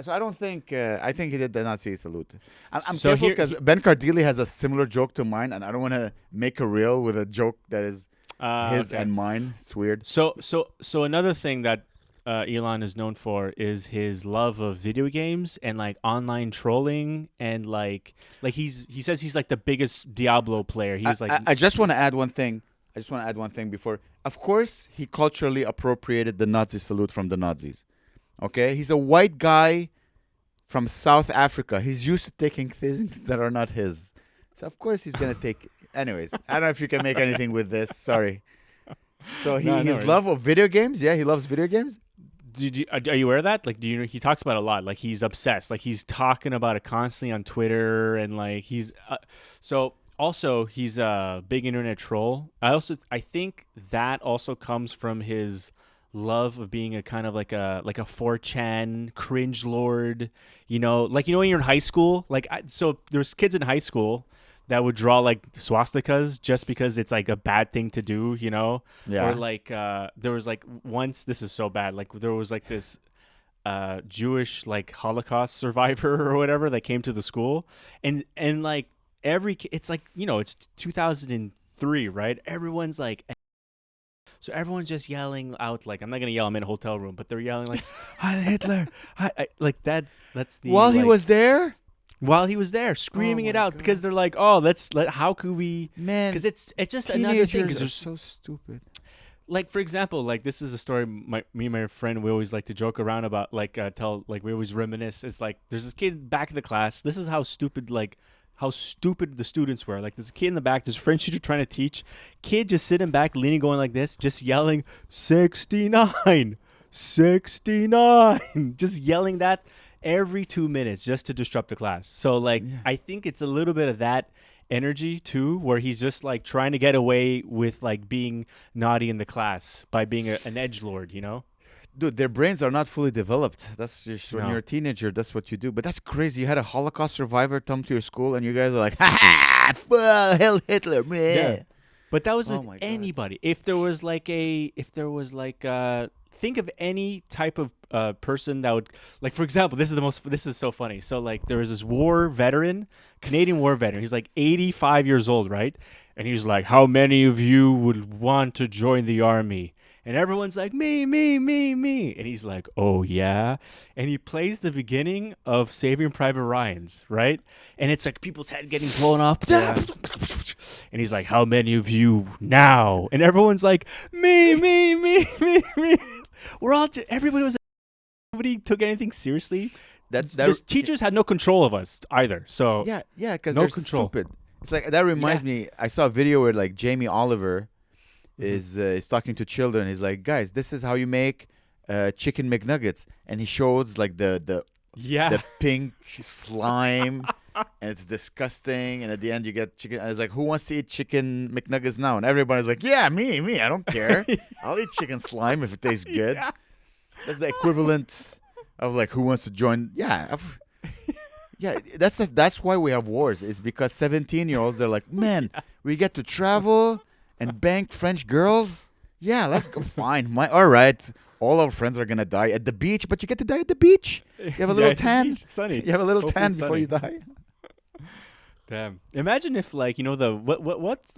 So I don't think I think he did the Nazi salute. I'm So careful here- because Ben Cardilli has a similar joke to mine, and I don't want to make a reel with a joke that is his Okay. and mine. It's weird. So another thing that Elon is known for is his love of video games and like online trolling and like he says he's like the biggest Diablo player. He's like I just want to add one thing. Before. Of course, he culturally appropriated the Nazi salute from the Nazis. Okay, he's a white guy from South Africa. He's used to taking things that are not his. So of course he's gonna take. Anyways, I don't know if you can make anything with this. Sorry. So No, his worries. love of video games. Yeah, he loves video games. Are you aware of that? Like, do you know he talks about it a lot? Like, he's obsessed. Like, he's talking about it constantly on Twitter, and like he's so. Also, he's a big internet troll. I think that also comes from his love of being a kind of like a 4chan cringe lord. You know, like when you're in high school. So there's kids in high school that would draw like swastikas just because it's like a bad thing to do. You know. Yeah. Or like there was like once, this is so bad. Like there was like this Jewish like Holocaust survivor or whatever that came to the school, and like it's like it's 2003, right? Everyone's like, so everyone's just yelling out like, I'm not gonna yell, I'm in a hotel room, but they're yelling like Heil Hitler, like that's the While he like, was there, while he was there screaming Oh it my out God. because they're like, how could we? man, Because it's just another thing. teenagers Because are there's so stupid. like, for example, like this is a story me and my friend, we always like to joke around about, like we always reminisce. It's like there's this kid back in the class. This is how stupid the students were. Like there's a kid in the back, there's a French teacher trying to teach. Kid just sitting back, leaning, going like this, just yelling 69, 69, just yelling that every 2 minutes just to disrupt the class. So like I think it's a little bit of that energy too, where he's just like trying to get away with like being naughty in the class by being an edgelord, Dude, their brains are not fully developed. That's just when No. you're a teenager, that's what you do. But that's crazy. You had a Holocaust survivor come to your school, and you guys are like, ha ha, hell Hitler, man. But that was Oh with my God. anybody. If there was like think of any type of person that would, like, for example, this is so funny. So like there was this war veteran, Canadian war veteran. He's like 85 years old, right? And he's like, how many of you would want to join the army? And everyone's like, me, me, me, me. And he's like, oh, yeah. And he plays the beginning of Saving Private Ryan's, right? And it's like people's head getting blown off. Yeah. And he's like, how many of you now? And everyone's like, me, me, me, me, me. Everybody was, nobody took anything seriously. The teachers had no control of us either. So yeah, because no they're control. stupid. It's like, that reminds me, I saw a video where like Jamie Oliver is talking to children. He's like, guys, this is how you make chicken McNuggets, and he shows like the pink slime, and it's disgusting. And at the end, you get chicken. And it's like, who wants to eat chicken McNuggets now? And everybody's like, yeah, me. I don't care. I'll eat chicken slime if it tastes good. Yeah. That's the equivalent of like, who wants to join? Yeah. Yeah, that's why we have wars. Is because 17-year-olds are like, man, we get to travel and bang French girls. Yeah, let's go. Fine. All right. All our friends are gonna die at the beach, but you get to die at the beach. You have a little tan. It's sunny. You have a little Hopefully tan it's before sunny. you die. Damn. Imagine if, like, you know, what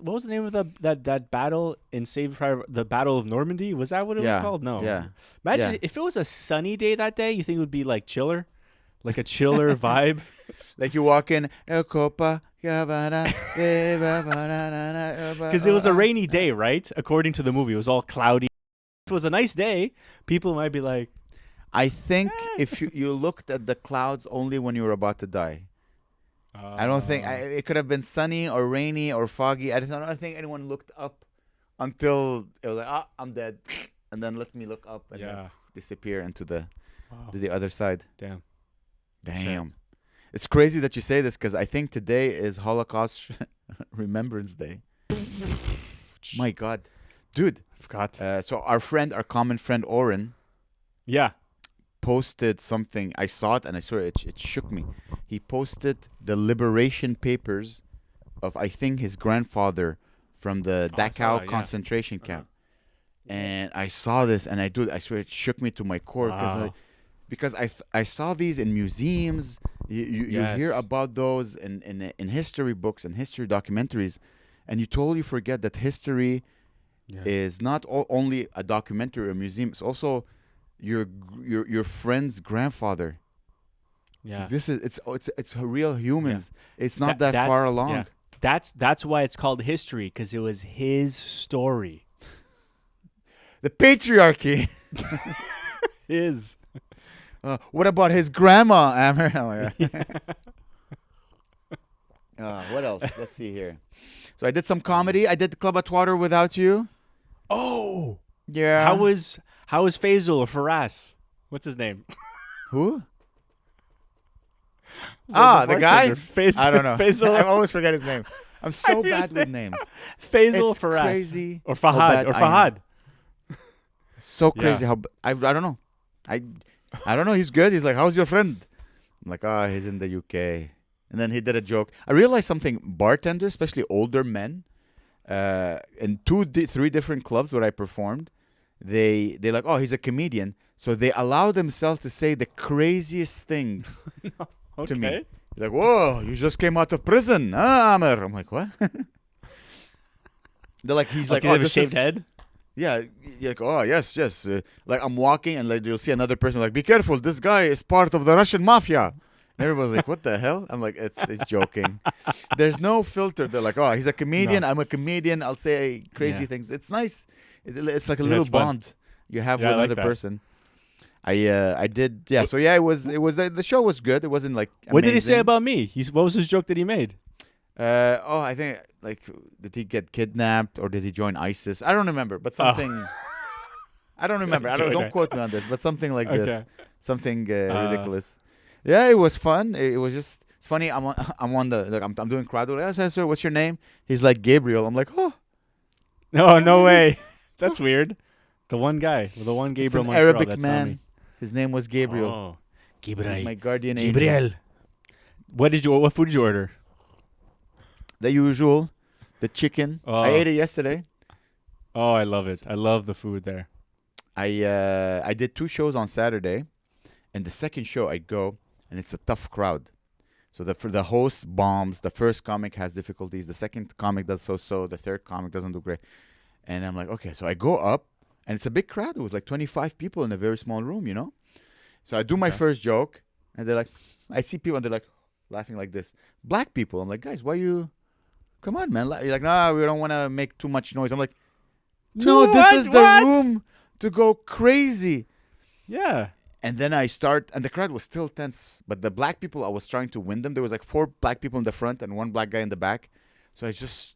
was the name of that battle in the Battle of Normandy? Was that what it was called? No. Yeah. Imagine if it was a sunny day that day. You think it would be like chiller, like a chiller vibe. Like you walk in, because Because it was a rainy day, right? According to the movie, it was all cloudy. If it was a nice day, people might be like, I think if you looked at the clouds only when you were about to die. I don't think it could have been sunny or rainy or foggy. I don't think anyone looked up until it was like, I'm dead, and then let me look up and then disappear into to the other side. Damn. Sure. It's crazy that you say this because I think today is Holocaust Remembrance Day. My God, dude! I forgot. So our common friend Oren, posted something. I saw it and I swear it shook me. He posted the liberation papers of, I think, his grandfather from the Dachau concentration camp. And I saw this and I swear it shook me to my core because I saw these in museums. You hear about those in history books and history documentaries, and you totally forget that history is not only a documentary or a museum. It's also your friend's grandfather. Yeah, it's real humans. Yeah. It's not that far along. Yeah. That's why it's called history, because it was his story. The patriarchy. His. What about his grandma, Amer? What else? Let's see here. So I did some comedy. I did Club Atwater without you. Oh, yeah. How was Faisal or Faraz? What's his name? Who? The guy? Faisal, I don't know. Faisal. I always forget his name. I'm so bad with names. Faisal, it's Faraz, crazy. Or Fahad. So crazy how I don't know. I don't know. He's good. He's like, how's your friend? I'm like, he's in the UK. And then he did a joke. I realized something. Bartenders, especially older men, in 3 different clubs where I performed, they're like, oh, he's a comedian. So they allow themselves to say the craziest things to me. Like, whoa, you just came out of prison, Amer. I'm like, what? They're like, he's like, oh, this shaved head. Yeah, you're like, oh, yes. Like, I'm walking and like you'll see another person like, be careful, this guy is part of the Russian mafia. And everyone's like, what the hell? I'm like, it's joking. There's no filter. They're like, oh, he's a comedian. No. I'm a comedian. I'll say crazy things. It's nice. It's like a little bond you have with another person. I did. Yeah. So it was the show was good. It wasn't like amazing. What did he say about me? What was his joke that he made? I think like, did he get kidnapped or did he join ISIS? I don't remember, but something. I don't remember. Don't quote me on this, but something like this, something ridiculous. Yeah, it was fun. It was just, it's funny. I'm doing crowd work. Yes, sir. What's your name? He's like Gabriel. I'm like, oh. No way. That's weird. The one guy, the one Gabriel. It's an Montreal, Arabic man. His name was Gabriel. Oh, Gabriel. He's my guardian Gabriel. angel. What food did you order? The usual, the chicken. I ate it yesterday. Oh, I love it. I love the food there. I did 2 shows on Saturday, and the second show I go, and it's a tough crowd. So the host bombs. The first comic has difficulties. The second comic does so. The third comic doesn't do great. And I'm like, okay. So I go up, and it's a big crowd. It was like 25 people in a very small room. So I do my first joke, and they're like, I see people, and they're like laughing like this. Black people. I'm like, guys, why you? Come on, man. You're like, nah, we don't want to make too much noise. I'm like, no, this is the room to go crazy. Yeah. And then I start, and the crowd was still tense. But the black people, I was trying to win them. There was like 4 black people in the front and 1 black guy in the back. So I just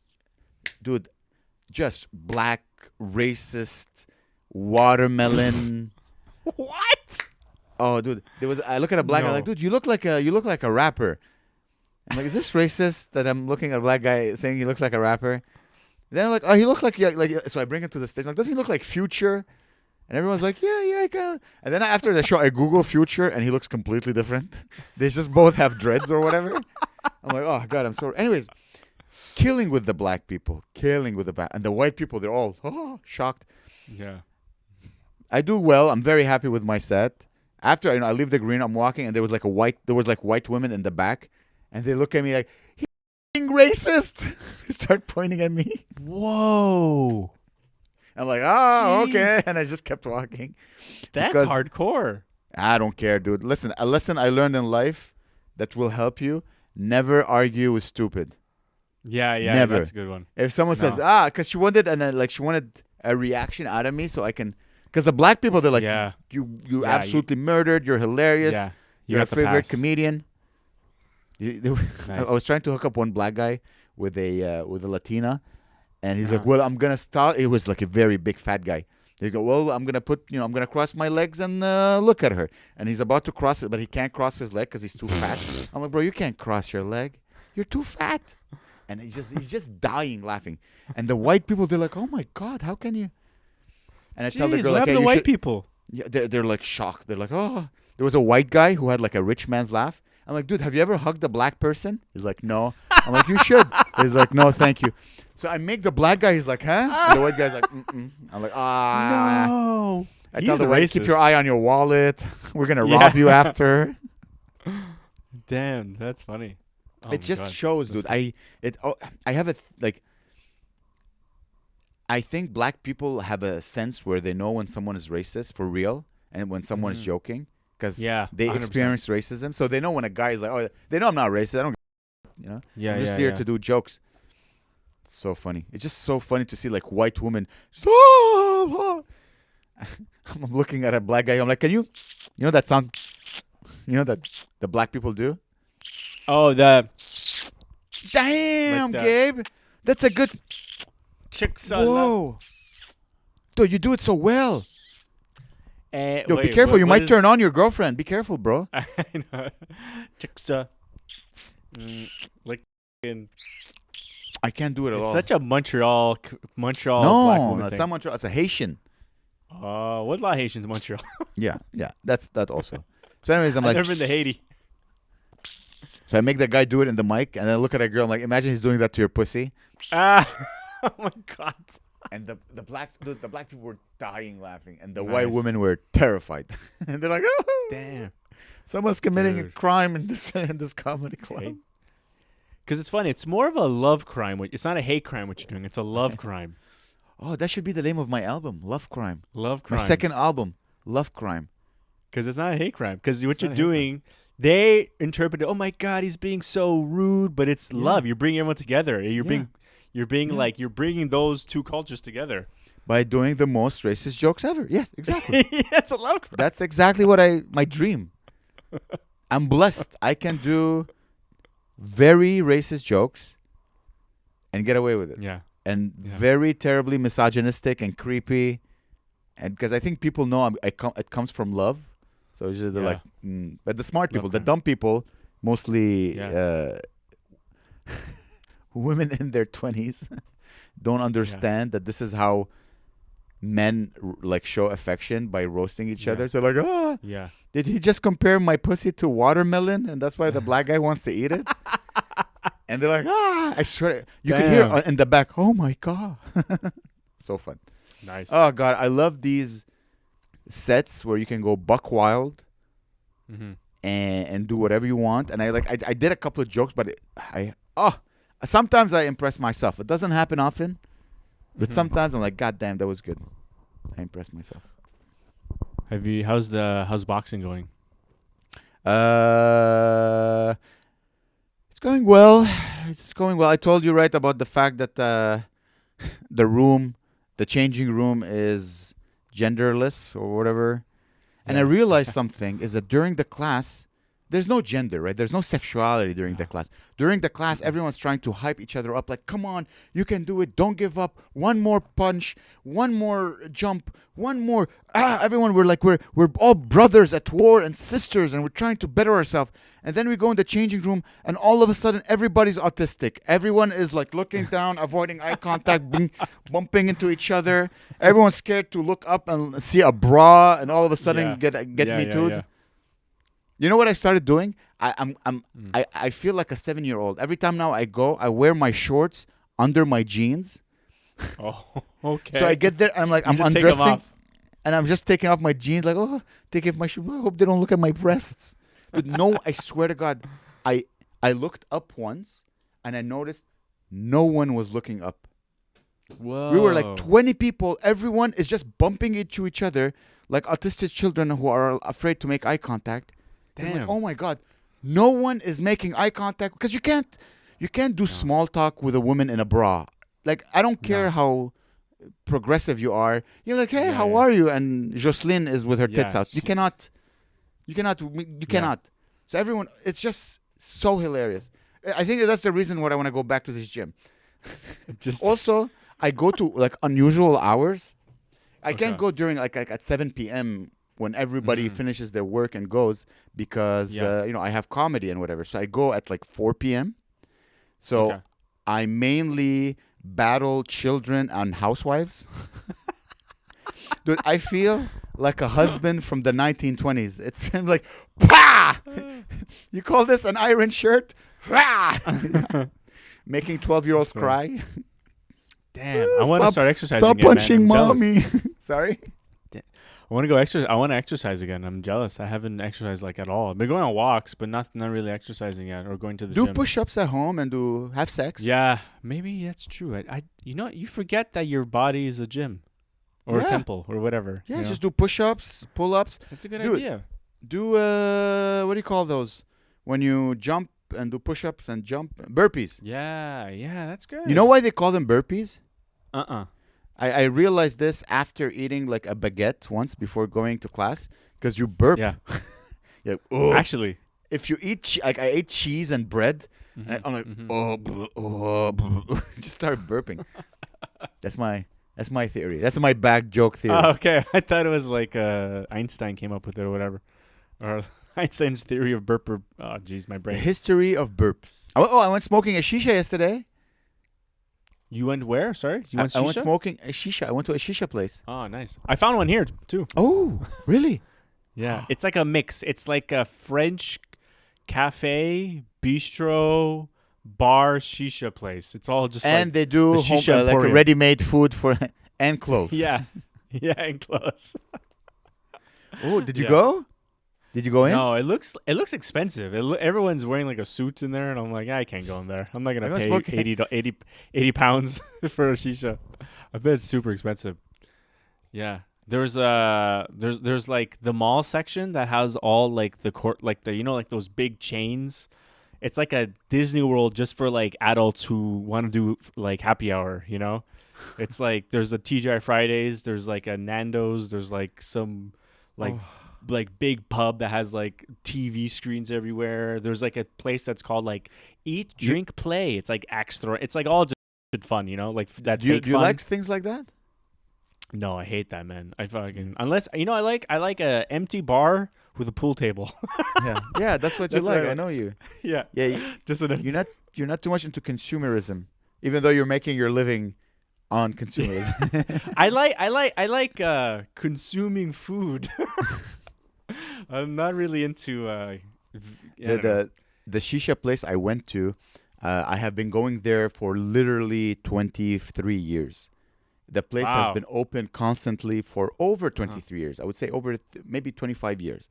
black, racist, watermelon. What? Oh, dude, I look at a black guy like, dude, you look like a rapper. I'm like, is this racist that I'm looking at a black guy saying he looks like a rapper? Then I'm like, oh, he looks like. So I bring him to the stage. I'm like, does he look like Future? And everyone's like, yeah, I kind of. And then after the show, I Google Future, and he looks completely different. They just both have dreads or whatever. I'm like, oh, God, I'm sorry. Anyways, killing with the black people. And the white people, they're all shocked. Yeah. I do well. I'm very happy with my set. After I leave the green, I'm walking, and there was like white women in the back. And they look at me like, he's being racist. They start pointing at me. Whoa. I'm like, oh, okay. And I just kept walking. That's hardcore. I don't care, dude. Listen, a lesson I learned in life that will help you: never argue with stupid. Yeah, never. That's a good one. If someone says, because she wanted, she wanted a reaction out of me so I can, because the black people, they're like, you absolutely murdered. You're hilarious. Yeah. You're a favorite comedian. Nice. I was trying to hook up one black guy with a Latina, and he's like, "Well, I'm gonna start." It was like a very big fat guy. They go, "Well, I'm gonna cross my legs and look at her." And he's about to cross it, but he can't cross his leg because he's too fat. I'm like, "Bro, you can't cross your leg. You're too fat." And he's just dying laughing. And the white people, they're like, "Oh my God, how can you?" And I tell the girl, what happened to white people? Yeah, they're like shocked. They're like, "Oh." There was a white guy who had like a rich man's laugh. I'm like, dude, have you ever hugged a black person? He's like, no. I'm like, you should. He's like, no, thank you. So I make the black guy. He's like, huh? And the white guy's like, mm-mm. I'm like, no. I tell the white, keep your eye on your wallet. We're gonna rob you after. Damn, that's funny. It just shows, dude. I have I think black people have a sense where they know when someone is racist for real and when someone is joking. Because they 100%. Experience racism. So they know when a guy is like, oh, they know I'm not racist. I don't, I'm just here to do jokes. It's so funny. It's just so funny to see like white women. I'm looking at a black guy. I'm like, can you know that sound? You know that the black people do? Oh, damn, like Gabe. That's a good. Chicks. Whoa. Dude, you do it so well. Yo, wait, be careful. You might turn on your girlfriend. Be careful, bro. I know. Chicksa. Like in. I can't do it at all. It's such a Montreal black no, woman that's thing. not Montreal. It's a Haitian. What's a lot of Haitians in Montreal? yeah. That's that also. So anyways, I've never been to Haiti. So I make that guy do it in the mic, and then I look at a girl. I'm like, imagine he's doing that to your pussy. Oh my God. And the black people were dying laughing, and the white women were terrified. And they're like, "Oh, damn, someone's committing a crime in this comedy club." Because it's funny, it's more of a love crime. It's not a hate crime. What you're doing, it's a love crime. Oh, that should be the name of my album, Love Crime. Love Crime. My second album, Love Crime. Because it's not a hate crime. Because what you're doing, they interpret it. Oh my God, he's being so rude, but it's love. You're bringing everyone together. You're being like, you're bringing those two cultures together. By doing the most racist jokes ever. Yes, exactly. It's a love crime. That's exactly my dream. I'm blessed. I can do very racist jokes and get away with it. Yeah. And very terribly misogynistic and creepy. And because I think people know it comes from love. So it's just they're like, but the smart people, the dumb people, mostly women in their 20s don't understand that this is how men like show affection by roasting each other. So like, did he just compare my pussy to watermelon and that's why the black guy wants to eat it? And they're like, I swear you could hear in the back, oh my God. So fun. Nice. Oh God, I love these sets where you can go buck wild Mm-hmm. and do whatever you want. And I did a couple of jokes, but sometimes I impress myself. It doesn't happen often, but Mm-hmm. sometimes I'm like, God damn, that was good. I impressed myself. How's boxing going? It's going well. It's going well. I told you right about the fact that the changing room is genderless or whatever. And I Yeah. realized something is that during the class, there's no gender, right? There's no sexuality during the class. During the class, everyone's trying to hype each other up like, come on, you can do it. Don't give up. One more punch, one more jump, one more. Everyone, we're all brothers at war and sisters, and we're trying to better ourselves. And then we go in the changing room, and all of a sudden, everybody's autistic. Everyone is like looking down, avoiding eye contact, bumping into each other. Everyone's scared to look up and see a bra, and all of a sudden get me too. You know what I started doing? I feel like a 7-year-old. Every time now I go, I wear my shorts under my jeans. Oh, okay. So I get there and I'm like, I'm just take 'em undressing, off. and I'm just taking off my jeans. Like, oh, take off my shoes. I hope they don't look at my breasts. But no, I swear to God, I looked up once and I noticed no one was looking up. Whoa. We were like 20 people. Everyone is just bumping into each other like autistic children who are afraid to make eye contact. I'm like, Damn. oh my God, no one is making eye contact because you can't do small talk with a woman in a bra. Like, I don't care how progressive you are. You're like, hey, how are you? And Jocelyn is with her tits out. You cannot. So everyone, it's just so hilarious. I think that's the reason why I want to go back to this gym. Just Also, I go to like unusual hours. I can't go during like at 7 p.m. when everybody finishes their work and goes because I have comedy and whatever. So I go at like 4 p.m. So I mainly battle children and housewives. Dude, I feel like a husband from the 1920s. It's like, pah! You call this an iron shirt? Pah! Making 12-year-olds cry. Damn, I want to start exercising Stop again, punching man. I'm mommy. Sorry? I want to go exercise. I want to exercise again. I'm jealous. I haven't exercised like at all. I've been going on walks, but not really exercising yet or going to the Do gym. push-ups at home and have sex. Yeah, maybe that's true. I you forget that your body is a gym or a temple or whatever. Yeah, just do push-ups, pull-ups. That's a good Dude, idea. Do what do you call those? When you jump and do push-ups and jump burpees. Yeah, that's good. You know why they call them burpees? Uh-uh. I realized this after eating like a baguette once before going to class because you burp. Yeah. You're like, oh. Actually, if you eat like I ate cheese and bread, and I'm like, just start burping. That's my theory. That's my bad joke theory. oh, okay. I thought it was like Einstein came up with it or whatever, or Einstein's theory of burper. Oh, jeez, my The brain. history of burps. I went smoking a shisha yesterday. You went where? Sorry, you went I went shisha? smoking a shisha. I went to a shisha place. Oh, nice. I found one here too. Oh, really? Yeah, it's like a mix. It's like a French cafe, bistro, bar, shisha place. It's all just And like they do the shisha like a emporium. ready-made food for and clothes. yeah, and close. Oh, did you Yeah. go? Did you go in? No, it looks expensive. Everyone's wearing like a suit in there, and I'm like, I can't go in there. I'm not gonna I'm pay smoking- 80 pounds for a shisha. I bet it's super expensive. Yeah, there's like the mall section that has all like the court, like the like those big chains. It's like a Disney World just for like adults who want to do like happy hour. It's like there's a TGI Fridays, there's like a Nando's, there's like some like big pub that has like TV screens everywhere. There's like a place that's called like Eat, Drink, Play. It's like axe throw. It's like all just fun, like that Do you fake fun. like things like that? No, I hate that, man. I fucking unless I like a empty bar with a pool table. Yeah, that's what you That's like. what I I know you. yeah, Yeah, just an you're not too much into consumerism, even though you're making your living on consumerism. I like consuming food. I'm not really into the shisha place I went to, I have been going there for literally 23 years. The place has Wow. been open constantly for over Uh-huh. 23 years. I would say over maybe 25 years.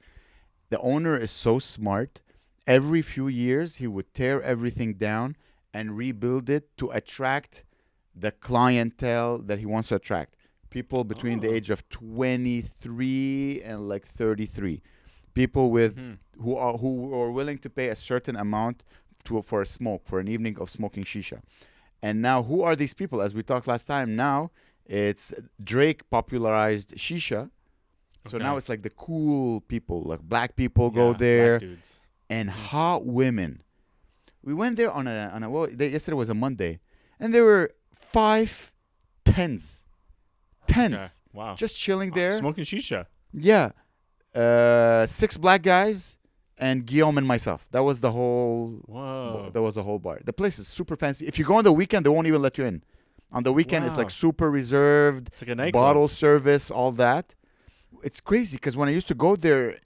The owner is so smart. Every few years, he would tear everything down and rebuild it to attract the clientele that he wants to attract. People between the Oh. age of 23 and like 33. People with Mhm. who are willing to pay a certain amount for a smoke, for an evening of smoking shisha. And now, who are these people? As we talked last time, now it's Drake popularized shisha. So now Okay. it's like the cool people, like black people go Yeah, black there, dudes. and hot women. We went there on a yesterday was a Monday, and there were 5 tens, Okay. Wow. just chilling there. Smoking shisha. Yeah, 6 black guys and Guillaume and myself. That was the whole. Whoa. That was the whole bar. The place is super fancy. If you go on the weekend, they won't even let you in. On the weekend, it's Wow. like super reserved, It's like a nightclub. bottle service, all that. It's crazy because when I used to go there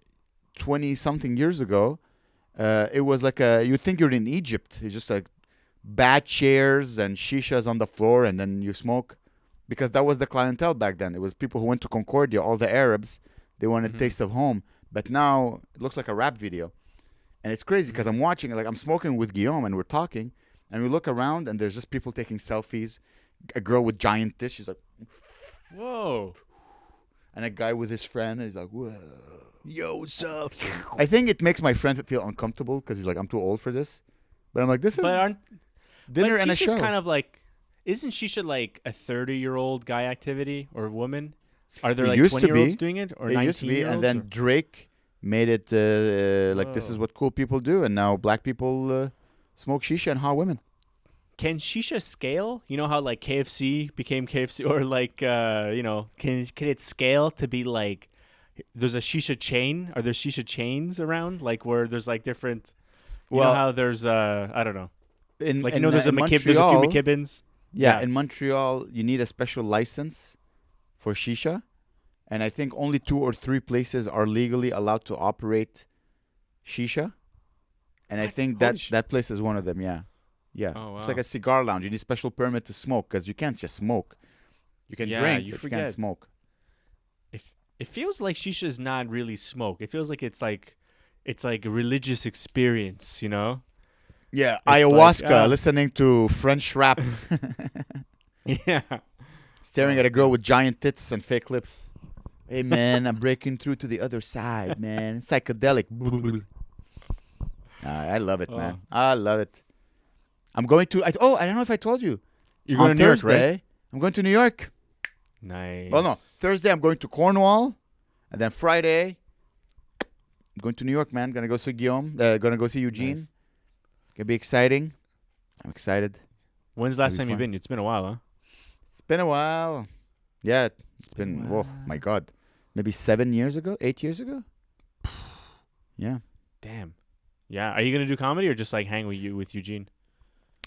20 something years ago, it was like you'd think you're in Egypt. It's just like bad chairs and shishas on the floor, and then you smoke, because that was the clientele back then. It was people who went to Concordia, all the Arabs. They wanted Mhm. taste of home. But now it looks like a rap video, and it's crazy because I'm watching it. Like, I'm smoking with Guillaume and we're talking, and we look around and there's just people taking selfies. A girl with giant tits, she's like, Whoa. and a guy with his friend, he's like, whoa. Yo, what's up? I think it makes my friend feel uncomfortable because he's like, I'm too old for this. But I'm like, this is But aren't dinner but and a shisha's show. kind of like, isn't shisha like a 30-year-old guy activity or woman? Are there It like used to 20-year-olds be. doing it or It used to be, 19-year-olds? and then Drake made it like, this is Whoa. what cool people do, and now black people smoke shisha and hot women. Can shisha scale? You know how like KFC became KFC, or like can it scale to be like there's a shisha chain? Are there shisha chains around, like where there's like different? You know Well, how there's I don't know, in like in, there's in there's a few Montreal, McKibbins. yeah, Yeah. in Montreal, you need a special license for shisha, and I think only 2 or 3 places are legally allowed to operate shisha, and I What? think Holy that place is one of them. Yeah, yeah. Oh, It's like wow. a cigar lounge. You need special permit to smoke because you can't just smoke. You can Yeah, drink, you but you can't forget. smoke. It feels like shisha is not really smoke. It feels like it's like a religious experience, you know? Yeah, It's ayahuasca, like, listening to French rap, Yeah. staring Oh, at a girl God. with giant tits and fake lips. Hey man, I'm breaking through to the other side, man. Psychedelic. I love it, man. I love it. I'm going to. I don't know if I told you. You're On going to New York, Thursday, right? I'm going to New York. Nice. Well, no, Thursday I'm going to Cornwall, and then Friday I'm going to New York, man. Gonna go see Guillaume. Gonna go see Eugene. Nice. Gonna be exciting. I'm excited. When's the last It'll be time you've fun. been? It's been a while, huh? It's been a while. Yeah, it's been a been. Oh my God, maybe 7 years ago, 8 years ago. Yeah, Damn. Yeah. Are you gonna do comedy or just like hang with Eugene?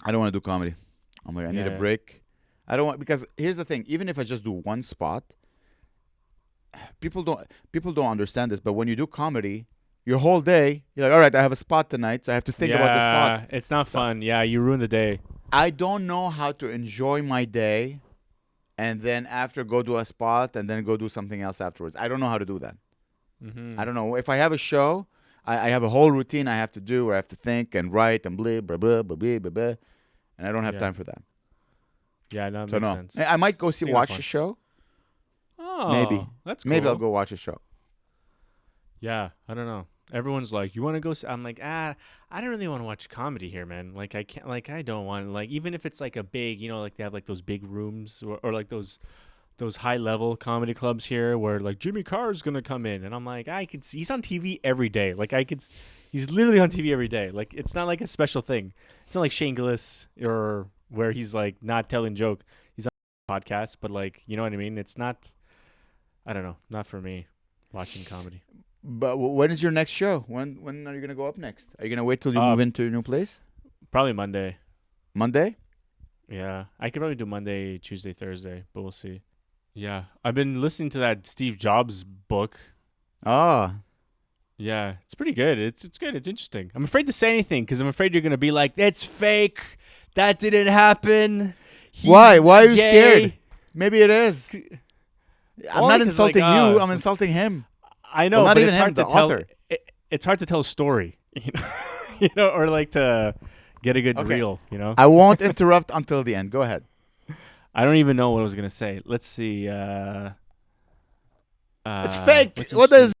I don't want to do comedy. I'm like, I need a Yeah. break. I don't want, because here's the thing. Even if I just do one spot, people don't understand this. But when you do comedy, your whole day, you're like, all right, I have a spot tonight, so I have to think about the spot. It's not fun. Yeah, you ruin the day. I don't know how to enjoy my day, and then after go do a spot, and then go do something else afterwards. I don't know how to do that. Mm-hmm. I don't know. If I have a show, I have a whole routine I have to do, where I have to think and write and blah blah blah blah blah blah, blah, and I don't have Yeah. time for that. Yeah, no, that So makes no, sense. I might go Think watch fun. the show. Oh, Maybe. that's cool. Maybe I'll go watch a show. Yeah, I don't know. Everyone's like, "You want to go?" I'm like, I don't really want to watch comedy here, man. Like, I can't. Like, I don't want. Like, even if it's like a big, like they have like those big rooms or like those high level comedy clubs here where like Jimmy Carr's gonna come in, and I'm like, I could see he's on TV every day. Like, he's literally on TV every day. Like, it's not like a special thing. It's not like Shane Gillis or where he's like not telling joke. He's on a podcast, but like, you know what I mean? It's not. I don't know. Not for me. Watching comedy. But when is your next show? When are you gonna go up next? Are you gonna wait till you move into your new place? Probably Monday. Monday? Yeah, I could probably do Monday, Tuesday, Thursday, but we'll see. Yeah, I've been listening to that Steve Jobs book. Ah, Yeah, it's pretty good. It's good. It's interesting. I'm afraid to say anything because I'm afraid you're gonna be like, "It's fake. That didn't happen." He's why? Why are you gay." scared? Maybe it is. I'm Only not 'cause, like, insulting you. I'm insulting him. I know, Well, not but even it's him, hard the to tell. author. It's hard to tell a story, you know, or like to get a good Okay. reel, you know. I won't interrupt until the end. Go ahead. I don't even know what I was gonna say. Let's see. It's fake. What's What is?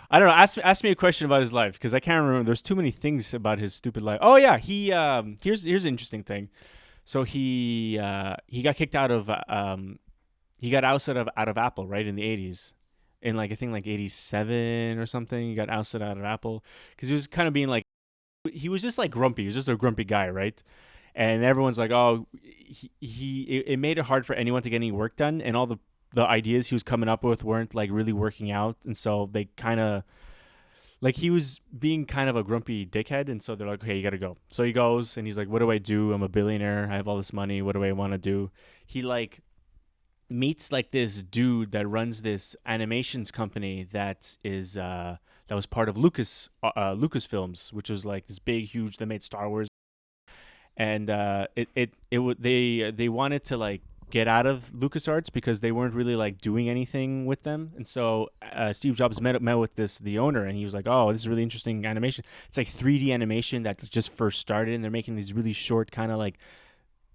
I don't know. Ask me a question about his life because I can't remember. There's too many things about his stupid life. Oh yeah, he here's an interesting thing. So he got kicked out of he got ousted out of Apple, right, in the 80s. In like I think like 87 or something. He got ousted out of Apple cuz he was kind of being like he was just like grumpy. He was just a grumpy guy, right? And everyone's like, "Oh, it made it hard for anyone to get any work done and all the ideas he was coming up with weren't like really working out, and so they kind of like he was being kind of a grumpy dickhead, and so they're like, okay, you gotta go. So he goes and he's like, what do I do? I'm a billionaire, I have all this money, what do I want to do? He like meets like this dude that runs this animations company that is that was part of Lucasfilms, which was like this big huge, they made Star Wars, and they wanted to like get out of LucasArts because they weren't really like doing anything with them. And so Steve Jobs met with the owner, and he was like, "Oh, this is really interesting animation. It's like 3D animation that just first started, and they're making these really short kind of like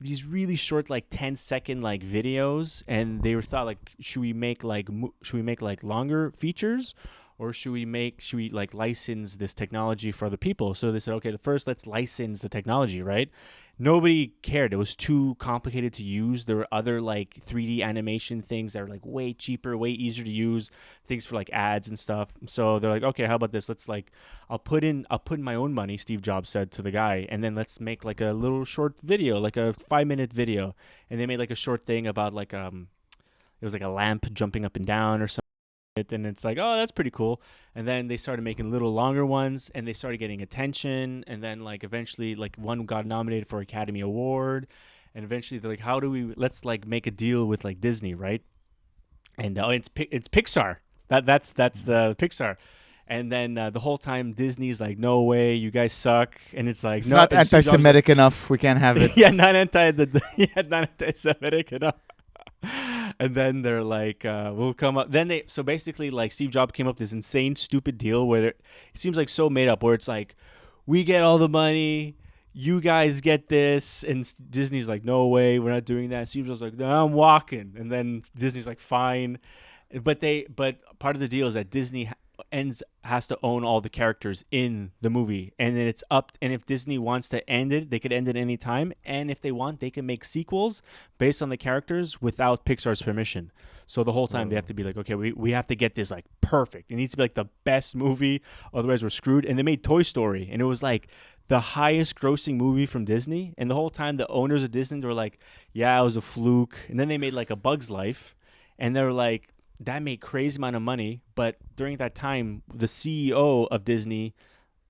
these really short like 10-second like videos." And they were thought like, should we make like longer features? Or should we like license this technology for other people? So they said, okay, first let's license the technology, right? Nobody cared. It was too complicated to use. There were other like 3D animation things that were like way cheaper, way easier to use, things for like ads and stuff. So they're like, okay, how about this? Let's like, I'll put in my own money, Steve Jobs said to the guy, and then let's make like a little short video, like a 5-minute video. And they made like a short thing about like it was like a lamp jumping up and down or something. And it's like, oh, that's pretty cool. And then they started making little longer ones, and they started getting attention. And then like eventually like one got nominated for Academy Award, and eventually they're like, let's like make a deal with like Disney, right? And it's Pixar. That's the Pixar. And then the whole time Disney's like, no way, you guys suck. And it's like, It's no, not and Steve Jobs is like, anti-Semitic enough. We can't have it. yeah, not anti-Semitic enough. And then they're like, we'll come up. So basically, like Steve Jobs came up with this insane, stupid deal where it seems like so made up, where it's like, we get all the money, you guys get this, and Disney's like, no way, we're not doing that. Steve Jobs like, no, I'm walking, and then Disney's like, fine, but part of the deal is that Disney has to own all the characters in the movie, and then it's up, and if Disney wants to end it, they could end it any time, and if they want, they can make sequels based on the characters without Pixar's permission. So the whole time they have to be like, okay, we have to get this like perfect. It needs to be like the best movie, otherwise we're screwed. And they made Toy Story, and it was like the highest grossing movie from Disney, and the whole time the owners of Disney were like, yeah, it was a fluke. And then they made like A Bug's Life, and they were like, that made crazy amount of money, but during that time, the CEO of Disney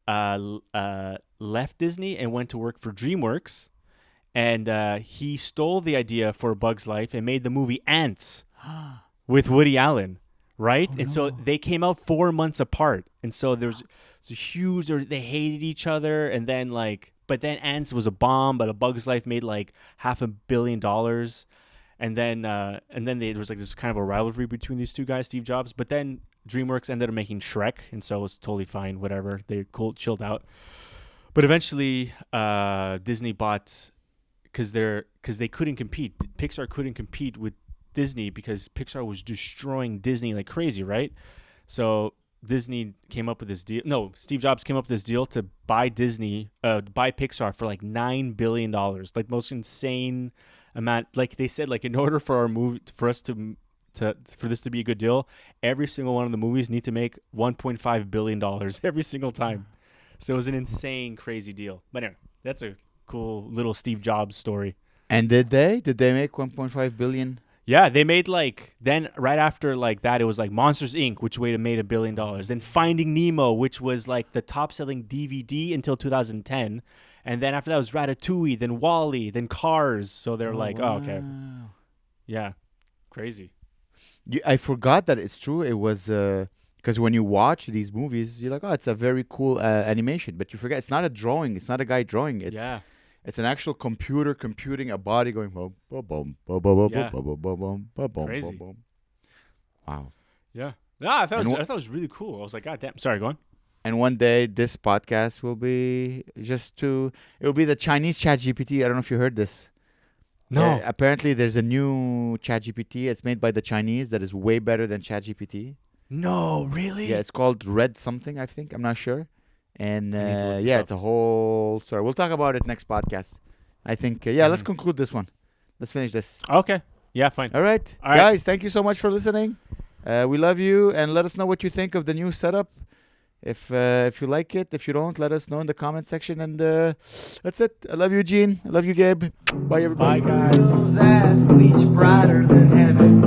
left Disney and went to work for DreamWorks, and he stole the idea for A Bug's Life and made the movie Ants with Woody Allen, right? Oh, and so they came out 4 months apart, and so there's a huge. They hated each other, and then like, but then Ants was a bomb, but A Bug's Life made like $500 million. And then there was like this kind of a rivalry between these two guys, Steve Jobs. But then DreamWorks ended up making Shrek, and so it was totally fine, whatever. They chilled out. But eventually, Disney bought because they couldn't compete. Pixar couldn't compete with Disney because Pixar was destroying Disney like crazy, right? So Disney came up with this deal. No, Steve Jobs came up with this deal to buy buy Pixar for like $9 billion, like most insane amount. Like they said, like in order for our movie, for us to for this to be a good deal, every single one of the movies need to make $1.5 billion every single time. So it was an insane, crazy deal. But anyway, that's a cool little Steve Jobs story. And did they make 1.5 billion? Yeah, they made like, then right after like that, it was like Monsters Inc., which made $1 billion. Then Finding Nemo, which was like the top selling DVD until 2010. And then after that was Ratatouille, then WALL-E, then Cars. So they're like, wow. oh, okay. Yeah, crazy. I forgot that it's true. It was because when you watch these movies, you're like, oh, it's a very cool animation. But you forget it's not a drawing. It's not a guy drawing. It's an actual computer computing a body going boom, boom, boom, boom, boom, Yeah. boom, boom, boom, boom, boom, boom, Crazy. boom, boom. Wow. Yeah. No, I thought And it was really cool. I was like, God damn. Sorry, go on. And one day, this podcast will be it'll be the Chinese ChatGPT. I don't know if you heard this. No. Apparently, there's a new ChatGPT. It's made by the Chinese that is way better than ChatGPT. No, really? Yeah, it's called Red something, I think. I'm not sure. And I need to look this yeah, up. it's a whole story. We'll talk about it next podcast. I think, let's conclude this one. Let's finish this. Okay. Yeah, fine. All right. All right. Guys, thank you so much for listening. We love you, and let us know what you think of the new setup. If you like it, if you don't, let us know in the comment section. And that's it. I love you, Gene. I love you, Gabe. Bye, everybody. Bye, guys. Ass bleach brighter than heaven.